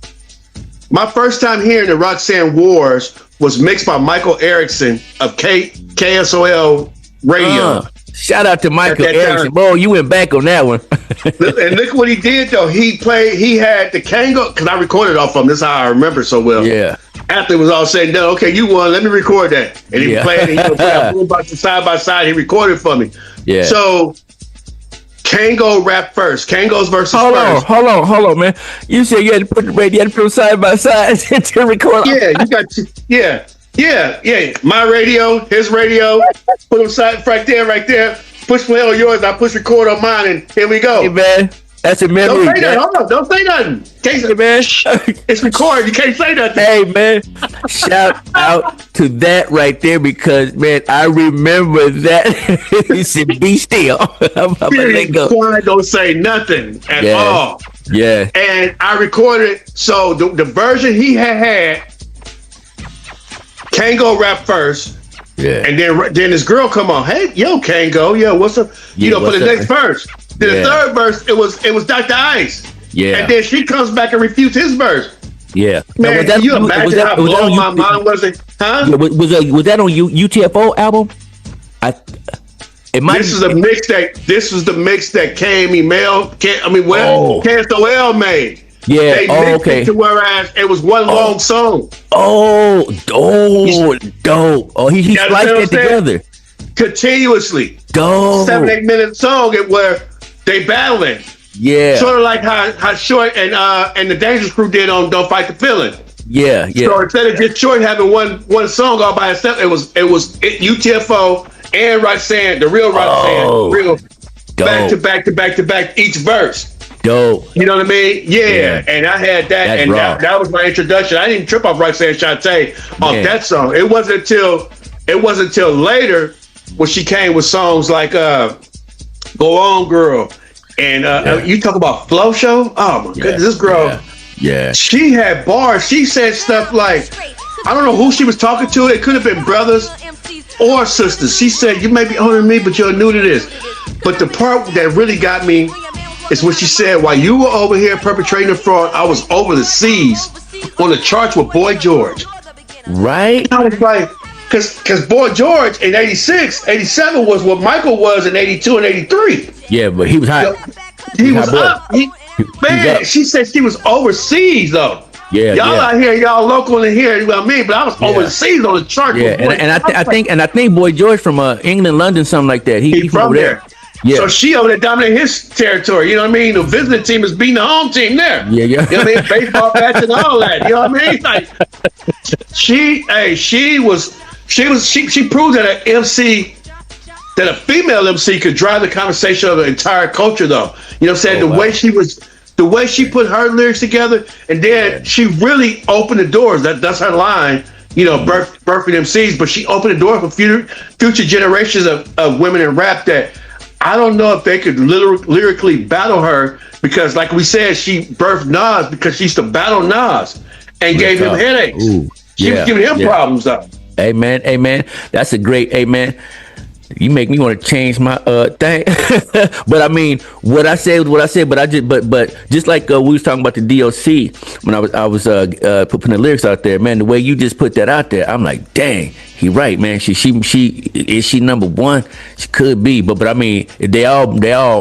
My first time hearing the Roxanne Wars was mixed by Michael Erickson of KSOL Radio. Shout out to Michael Erickson. Bro, you went back on that one. And look what he did, though. He had the Kango, because I recorded off of him. This is how I remember so well. Yeah. After it was all said and done, okay, you won. Let me record that. And he played it. He put a boombox side by side. He recorded for me. Yeah. So Kango rap first. Kango's verses first. Hold on, man. You said you had to put them side by side to record. Yeah, you got to. Yeah. My radio, his radio. Put them side right there. Push play on yours. I push record on mine, and here we go. Hey man, that's a memory. Don't say that. Hold on. Don't say nothing. Can't say, man. It's recorded. You can't say nothing. Hey man, shout out to that right there, because man, I remember that. He said, "Be still." I'm let go. Don't say nothing at all. Yeah. And I recorded. So the version he had Kango rap first. Yeah. And then this girl come on. Hey, yo, Kango, yo, what's up? For the next verse. Then the third verse, it was Dr. Ice. Yeah. And then she comes back and refutes his verse. Yeah. Man, can you imagine how blown my mind was? Huh? Yeah, was that on UTFO album? This is the mix that KSOL made. Yeah. They mixed it to whereas it was one long song. Dope. Oh, he spliced it together continuously. Dope. 7-8 minute song where they battling. Yeah. Sort of like how Short and the Dangerous Crew did on "Don't Fight the Feeling." Yeah, yeah. So instead of just Short having one song all by itself, it was UTFO and Roxanne, the real Roxanne, real back to back to back to back each verse. Dope. You know what I mean? Yeah. And I had that, That's and raw. that was my introduction. I didn't trip off Roxanne Shanté off that song. It wasn't until later when she came with songs like "Go On Girl" and you talk about Flow Show. Oh my goodness, this girl. Yeah. She had bars. She said stuff like, I don't know who she was talking to. It could have been brothers or sisters. She said, "You may be older than me, but you're new to this." But the part that really got me is when she said, "While you were over here perpetrating the fraud, I was over the seas on the charts with Boy George." Right? I was like, because Boy George in 86, 87 was what Michael was in 82 and 83. Yeah, but he was hot. He was up. She said she was overseas though. Yeah, y'all out here, y'all local in here. You know what I mean? But I was overseas on the chart. Yeah, and I think Boy George from England, London, something like that. He from over there. Yeah. So she over there dominating his territory. You know what I mean? The visiting team is beating the home team there. Yeah. You know what I mean? Baseball bats and all that. You know what I mean? Like she proved that an MC, that a female MC could drive the conversation of the entire culture though. You know what I'm saying? The way she put her lyrics together, and then she really opened the doors. That's her line. You know, birthing MCs, but she opened the door for future generations of women in rap that I don't know if they could lyrically battle her, because like we said, she birthed Nas because she used to battle Nas and gave him headaches. She was giving him problems though. Amen. That's a great amen. You make me want to change my thing. But I mean, what I said, but just like we was talking about the DOC when I was putting the lyrics out there, man, the way you just put that out there, I'm like, dang, he right, man. She is she number one? She could be, but I mean, they all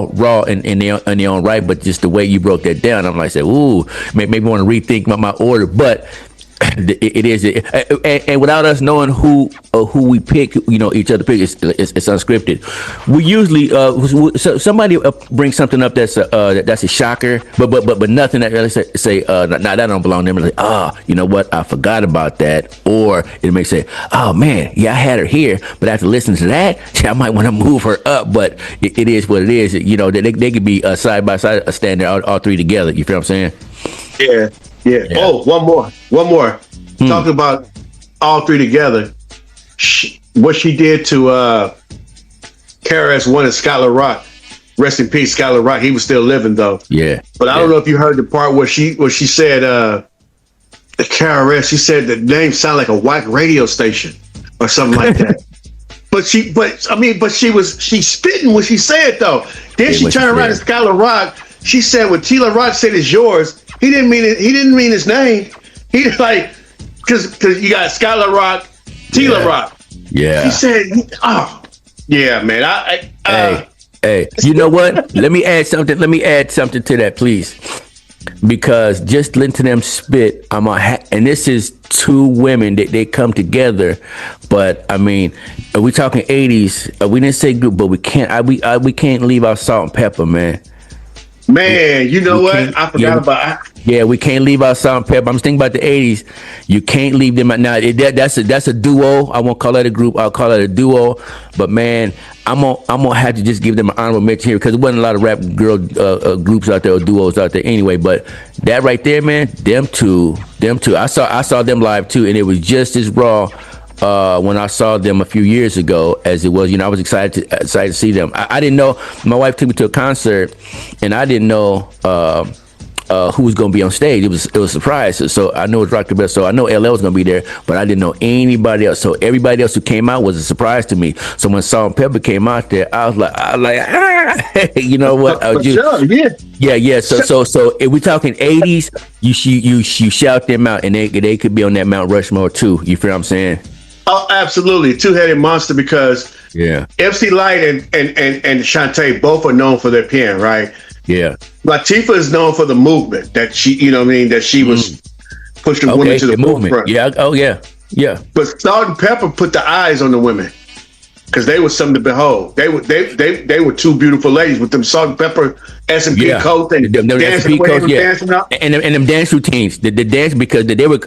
raw in their own right, but just the way you broke that down, I'm like, say, ooh, maybe want to rethink my order, but it is, and without us knowing who we pick, you know, each other pick, it's unscripted. We usually somebody brings something up that's a shocker, but nothing that really say that don't belong to them. Like, you know what, I forgot about that, or it may say, oh man, yeah, I had her here, but after listening to that, I might want to move her up. But it is what it is. You know, they could be side by side, stand there all three together. You feel what I'm saying? Yeah. Oh, one more. Talking about all three together. What she did to KRS-One and Skylar Rock. Rest in peace, Skylar Rock. He was still living though. Yeah. But I don't know if you heard the part where she said the KRS. She said the name sounded like a white radio station or something like that. But she spitting what she said though. Then she turned around to Skylar Rock. She said, "When Tila Rock said it's yours, he didn't mean it. He didn't mean his name. He like because you got Skylar Rock, Tila Rock. Yeah." She said, "Oh, yeah, man. Hey, you know what? Let me add something to that, please. Because just listening to them spit, and this is two women that they come together. But I mean, are we talking 80s? We didn't say group, but we can't. We can't leave out Salt-N-Pepa, man. Man, you know what? I forgot about it. Yeah, we can't leave out Salt-N-Pepa. I'm thinking about the 80s. You can't leave them out. Now, that's a duo. I won't call it a group. I'll call it a duo. But man, I'm gonna have to just give them an honorable mention here, because there wasn't a lot of rap girl groups out there or duos out there anyway. But that right there, man, them two. I saw them live too, and it was just as raw when I saw them a few years ago as it was. You know, I was excited to see them. I didn't know. My wife took me to a concert, and I didn't know who was going to be on stage. It was a surprise. So I know it was Rock the Best. So I know LL was going to be there, but I didn't know anybody else. So everybody else who came out was a surprise to me. So when Salt-N-Pepa came out there, I was like, you know what? Yeah. So if we're talking 80s, you shout them out, and they could be on that Mount Rushmore too. You feel what I'm saying? Oh, absolutely. Two-headed monster, because MC Lyte and Shanté both are known for their pen, right? Yeah. Latifah is known for the movement that she, you know what I mean, that she was pushing women to the movement. Yeah. Oh, yeah. Yeah. But Salt-N-Pepa put the eyes on the women, because they were something to behold. They were two beautiful ladies with them Salt-N-Pepa S&P Yeah, coat and them dancing S&P the way they coats, were yeah, dancing up. and them dance routines, the dance because they were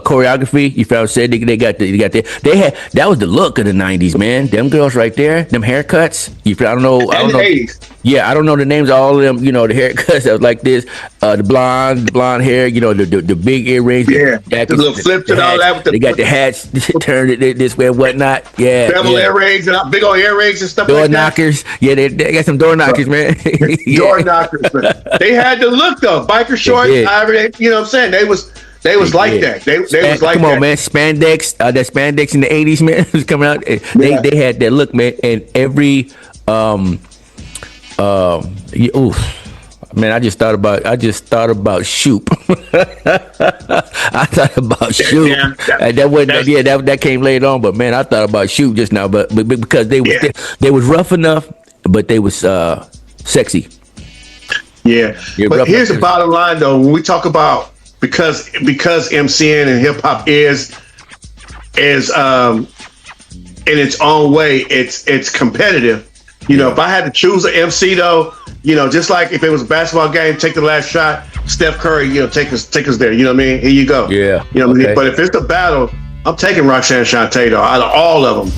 choreography. You felt said they got they had that was the look of the '90s, man. Them girls right there, them haircuts. You feel, I don't know, And the 80s. Yeah, I don't know the names of all of them. You know, the haircuts that was like this, the blonde hair. You know, the big earrings, Yeah, the the jackets, little flips the and all hats. that with They got the hats turned this way and whatnot. Yeah, bevel yeah. earrings and big old earrings and stuff Door like that. knockers. Yeah, they got some door knockers, man. Yeah. Door knockers. But they had the look though. Biker shorts, did. however you know what I'm saying? They was like did. that. They was like Come that. on, man. Spandex, that spandex in the '80s, man, was coming out. They had that look, man. And every man, I just thought about Shoop. I thought about Shoop. Yeah, that came later on, but man, I thought about Shoop just now. But because they was rough enough, but they was sexy. Yeah. But here's the bottom line though, when we talk about because MCN and hip hop is in its own way, it's competitive. You know, if I had to choose an MC though, you know, just like if it was a basketball game, take the last shot, Steph Curry, you know, take us there. You know what I mean? Here you go. Yeah. You know what I mean? But if it's a battle, I'm taking Roxanne Shanté though. Out of all of them,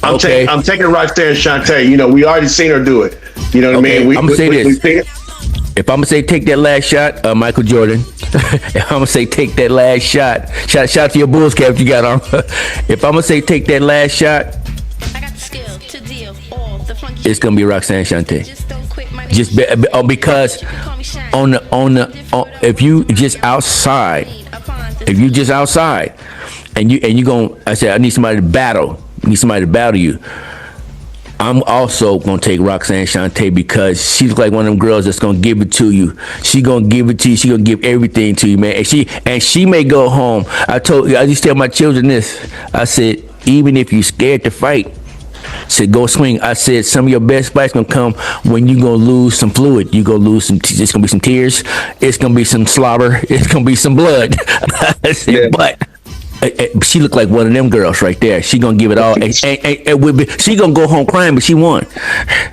I'm taking Roxanne Shanté. You know, we already seen her do it. You know what I mean? I'm gonna say this. If I'm gonna say take that last shot, Michael Jordan. If I'm gonna say take that last shot, shout to your Bulls cap you got on. If I'm gonna say take that last shot, it's gonna be Roxanne Shanté. Just because if you just outside, and you gonna, I said I need somebody to battle. You. I'm also gonna take Roxanne Shanté because she's like one of them girls that's gonna give it to you. She gonna give it to you. She gonna give everything to you, man. And she may go home. I used to tell my children this. I said, even if you scared to fight, said go swing. I said some of your best fights gonna come when you gonna lose some fluid. You gonna lose some. It's gonna be some tears. It's gonna be some slobber. It's gonna be some blood. I said, yeah. But she looked like one of them girls right there. She gonna give it all. And she gonna go home crying, but she won.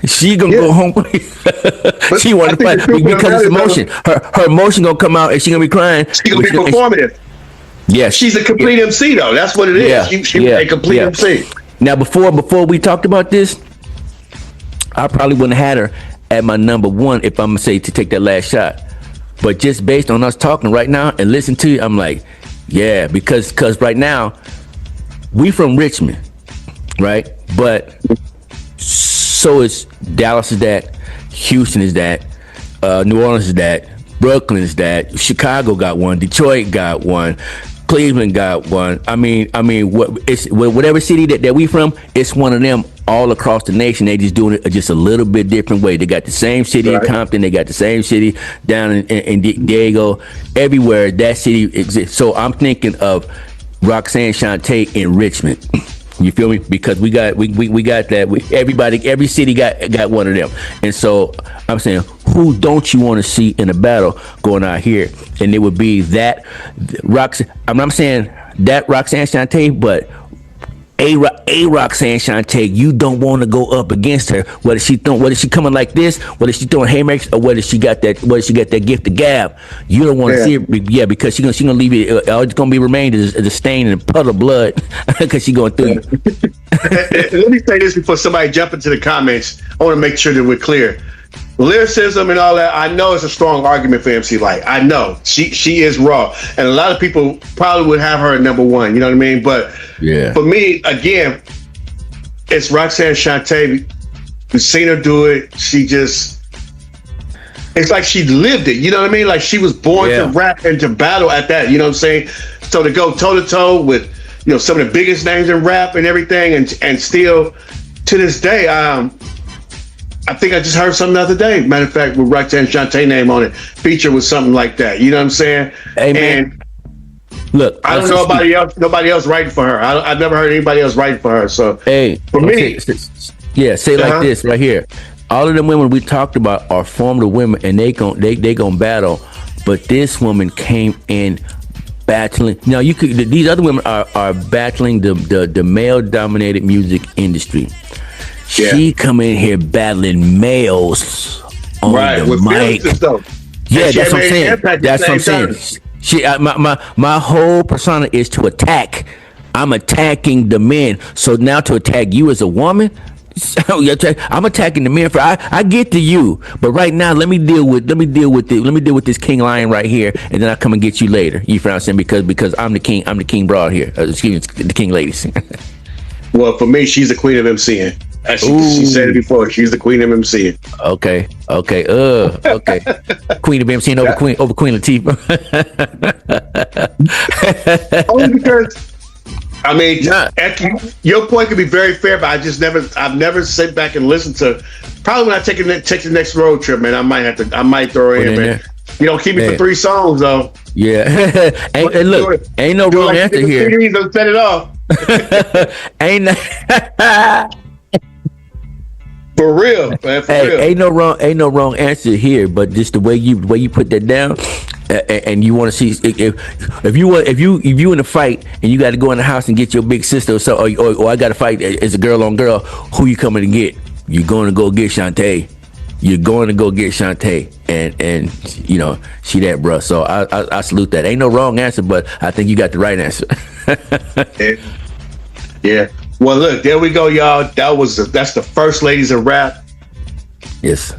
She gonna go home. She won the fight because it's emotion. Her emotion gonna come out, and she gonna be crying. She gonna be performative. Yeah, she's a complete MC though. That's what it is. Yeah. She's a complete MC. Now, before we talked about this, I probably wouldn't have had her at my number one if I'm gonna say to take that last shot. But just based on us talking right now and listen to you, I'm like, yeah, because right now we from Richmond, right? But so is Dallas is that, Houston is that, New Orleans is that, Brooklyn is that, Chicago got one, Detroit got one. Cleveland got one. I mean, whatever city that we from, it's one of them all across the nation. They just doing it just a little bit different way. They got the same city in Compton. They got the same city down in Diego. Everywhere that city exists. So I'm thinking of Roxanne Shanté in Richmond. You feel me? Because we got that. Every city got one of them. And so I'm saying, who don't you want to see in a battle going out here? And it would be that Roxanne. I'm saying that Roxanne Shanté, but a Roxanne Shanté, you don't want to go up against her. Whether she coming like this, whether she throwing haymakers, or whether she got that gift of gab, you don't want to see it. Yeah, because she gonna leave it. All it's gonna be remained is a stain and a puddle of blood because she going through. Let me say this before somebody jump into the comments. I want to make sure that we're clear. Lyricism and all that, I know it's a strong argument for MC Lyte. I know she is raw, and a lot of people probably would have her at number one. You know what I mean? But for me, again, it's Roxanne Shanté. We've seen her do it. It's like she lived it. You know what I mean? Like she was born to rap and to battle at that. You know what I'm saying? So to go toe to toe with some of the biggest names in rap and everything, and still to this day, I think I just heard something the other day. Matter of fact, with Roxanne Shanté name on it, feature with something like that. You know what I'm saying? Hey, man. And look, I don't know nobody else writing for her. I've never heard anybody else writing for her. So for me, say like this right here. All of them women we talked about are formative women, and they gonna battle. But this woman came in battling. Now these other women are battling the male dominated music industry. She come in here battling males on Right, the with mic. feelings though. Yeah, And she that's what I'm made an saying. impact at That's the what I'm same saying. My whole persona is to attack. I'm attacking the men. So now to attack you as a woman, I'm attacking the men. I get to you, but right now let me deal with this king lion right here, and then I come and get you later. You feel what I'm saying? Because I'm the king. I'm the king broad here. Excuse me, the king ladies. Well, for me, she's the queen of MCing. She said it before. She's the queen of MCing. Okay. Okay. Queen of MCing over Queen Latifah. Only because, I mean, your point could be very fair, but I've never sit back and listened to. Probably when I take the next road trip, man, I might throw it in, man. You don't keep me for 3 songs though. Yeah. and look, ain't no wrong answer here. Don't set it off. For real, man. For real. Ain't no wrong answer here, but just the way you put that down, and you want to see if you in a fight and you got to go in the house and get your big sister or so, or I got to fight as a girl on girl, who you coming to get? You're going to go get Shanté. You're going to go get Shanté, and you know she that, bruh. So I salute that. Ain't no wrong answer, but I think you got the right answer. Yeah. Well, look, there we go, y'all. That's the first ladies of rap. Yes.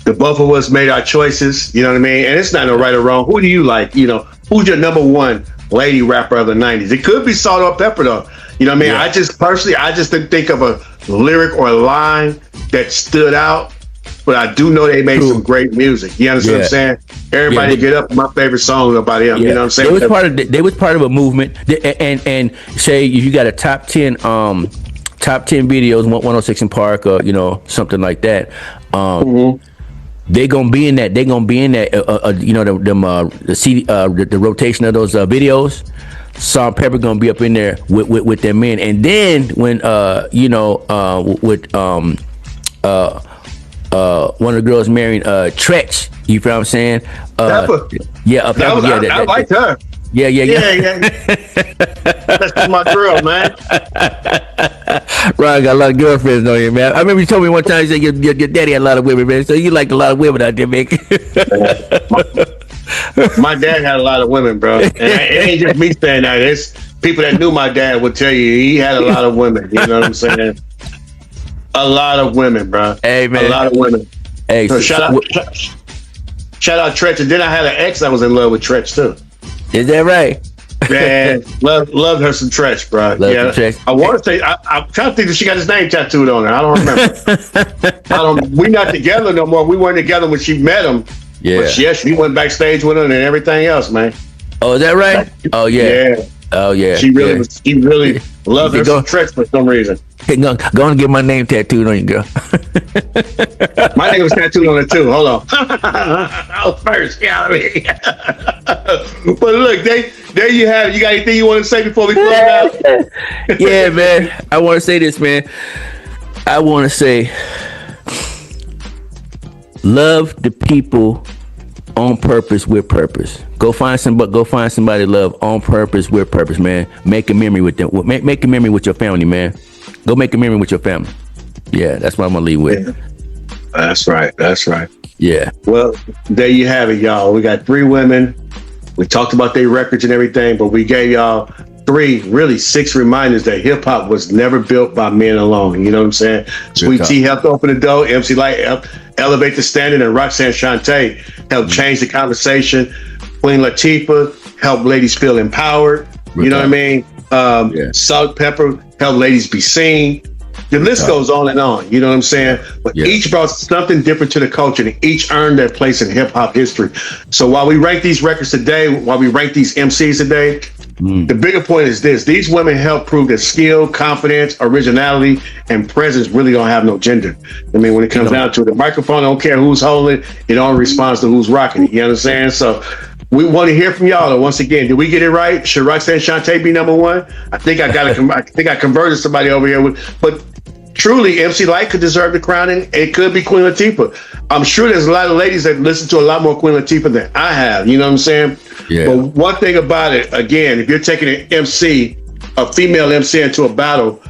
The both of us made our choices. You know what I mean? And it's not no right or wrong. Who do you like? You know, who's your number one lady rapper of the '90s? It could be Salt-N-Pepa though. You know what I mean? Yeah. I just didn't think of a lyric or a line that stood out. But I do know they made some great music. You understand what I'm saying? Everybody get up. My favorite song about them. Yeah. You know what I'm saying? They was part of a movement. And say if you got a top 10 videos, 106 in Park, or you know something like that. They gonna be in that. They gonna be in that. You know the CD, the rotation of those videos. Salt-N-Pepa gonna be up in there with them men. And then when one of the girls marrying Tretch, you feel what I'm saying? Peppa. Yeah, Peppa. I liked her. Yeah. That's my girl, man. Ron got a lot of girlfriends on you, man. I remember you told me one time you said your daddy had a lot of women, man. So you liked a lot of women out there, man. My dad had a lot of women, bro. And it ain't just me saying that. It's people that knew my dad would tell you he had a lot of women. You know what I'm saying? A lot of women, bro. Hey, man. A lot of women. Hey, so shout out Tretch. And then I had an ex that was in love with Tretch too. Is that right? Man, loved her some Tretch, bro. Tretch. I want to say I'm trying to think that she got his name tattooed on her. I don't remember. We not together no more. We weren't together when she met him. Yeah. But she went backstage with him and everything else, man. Oh, is that right? Oh yeah. Oh yeah. She really loved her some Tretch for some reason. Hey, go and get my name tattooed on you, girl. My name was tattooed on it too. Hold on. I was first. Yeah, I mean. But look, there you have it. You got anything you want to say before we close out? Yeah, man. I want to say this, man. I want to say, love the people on purpose with purpose. Go find somebody to love on purpose with purpose, man. Make a memory with them. Make a memory with your family, man. Go make a memory with your family. Yeah, that's what I'm gonna leave with. Yeah. That's right. Yeah. Well, there you have it, y'all. We got 3 women. We talked about their records and everything, but we gave y'all 6 reminders that hip hop was never built by men alone. You know what I'm saying? Sweet Tea helped open the door. MC Lyte helped elevate the standard, and Roxanne Shanté helped change the conversation. Queen Latifah helped ladies feel empowered. You know what I mean? Salt-N-Pepa helped ladies be seen. The list goes on and on. You know what I'm saying? But each brought something different to the culture, and each earned their place in hip hop history. So while we rank these records today, while we rank these MCs today, the bigger point is this: these women help prove that skill, confidence, originality, and presence really don't have no gender. I mean, when it comes down to it, the microphone don't care who's holding it only responds to who's rocking it. You understand? So we want to hear from y'all. Once again, did we get it right? Should Roxanne Shanté be number 1? I think I converted somebody over here but truly, MC Lyte could deserve the crowning. It could be Queen Latifah. I'm sure there's a lot of ladies that listen to a lot more Queen Latifah than I have. You know what I'm saying? Yeah. But one thing about it, again, if you're taking an MC, a female MC into a battle,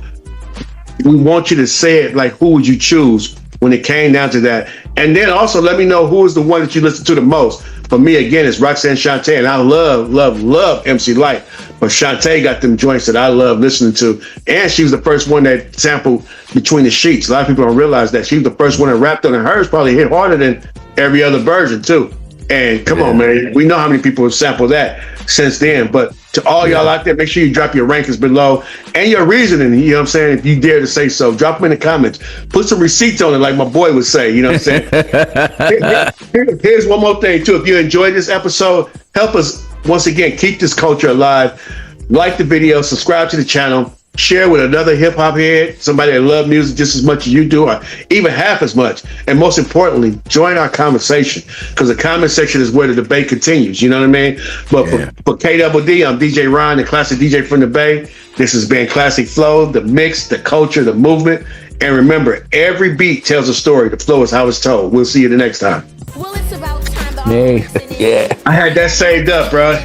we want you to say it like, who would you choose? when it came down to that. And then also let me know who is the one that you listen to the most. For me, again, it's Roxanne Shanté, and I love MC Lyte. But Shanté got them joints that I love listening to. And she was the first one that sampled Between the Sheets. A lot of people don't realize that. She was the first one that rapped on it. Hers probably hit harder than every other version, too. And come on, man. We know how many people have sampled that since then. But to all y'all out there, make sure you drop your rankings below and your reasoning, you know what I'm saying? If you dare to say so, drop them in the comments. Put some receipts on it like my boy would say, you know what I'm saying? Here's one more thing, too. If you enjoyed this episode, help us, once again, keep this culture alive. Like the video, subscribe to the channel, share with another hip-hop head, somebody that loves music just as much as you do, or even half as much. And most importantly, join our conversation, because the comment section is where the debate continues, you know what I mean? But for KDD, I'm DJ Ron, the classic DJ from the Bay. This has been Classic Flow, the mix, the culture, the movement. And remember, every beat tells a story. The flow is how it's told. We'll see you the next time. Well, it's about time. Yeah. I had that saved up, bro.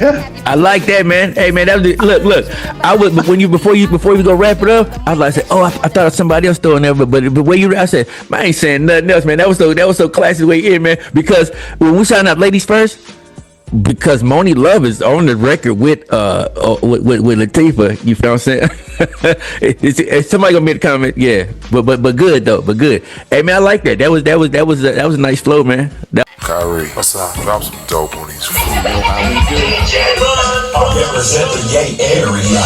I like that, man. Hey, man, that was look. I was before you go wrap it up. I was like, I thought somebody else throwing there, but the way you, I said, man, I ain't saying nothing else, man. That was so classy the way in, man. Because when we signed up, ladies first. Because Monie Love is on the record with Latifah, you feel what I'm saying? it's somebody gonna make a comment, yeah. But good though, but good. Hey man, I like that. That was a nice flow, man. Kyrie, what's up? Drop some dope on these. I represent the gay area.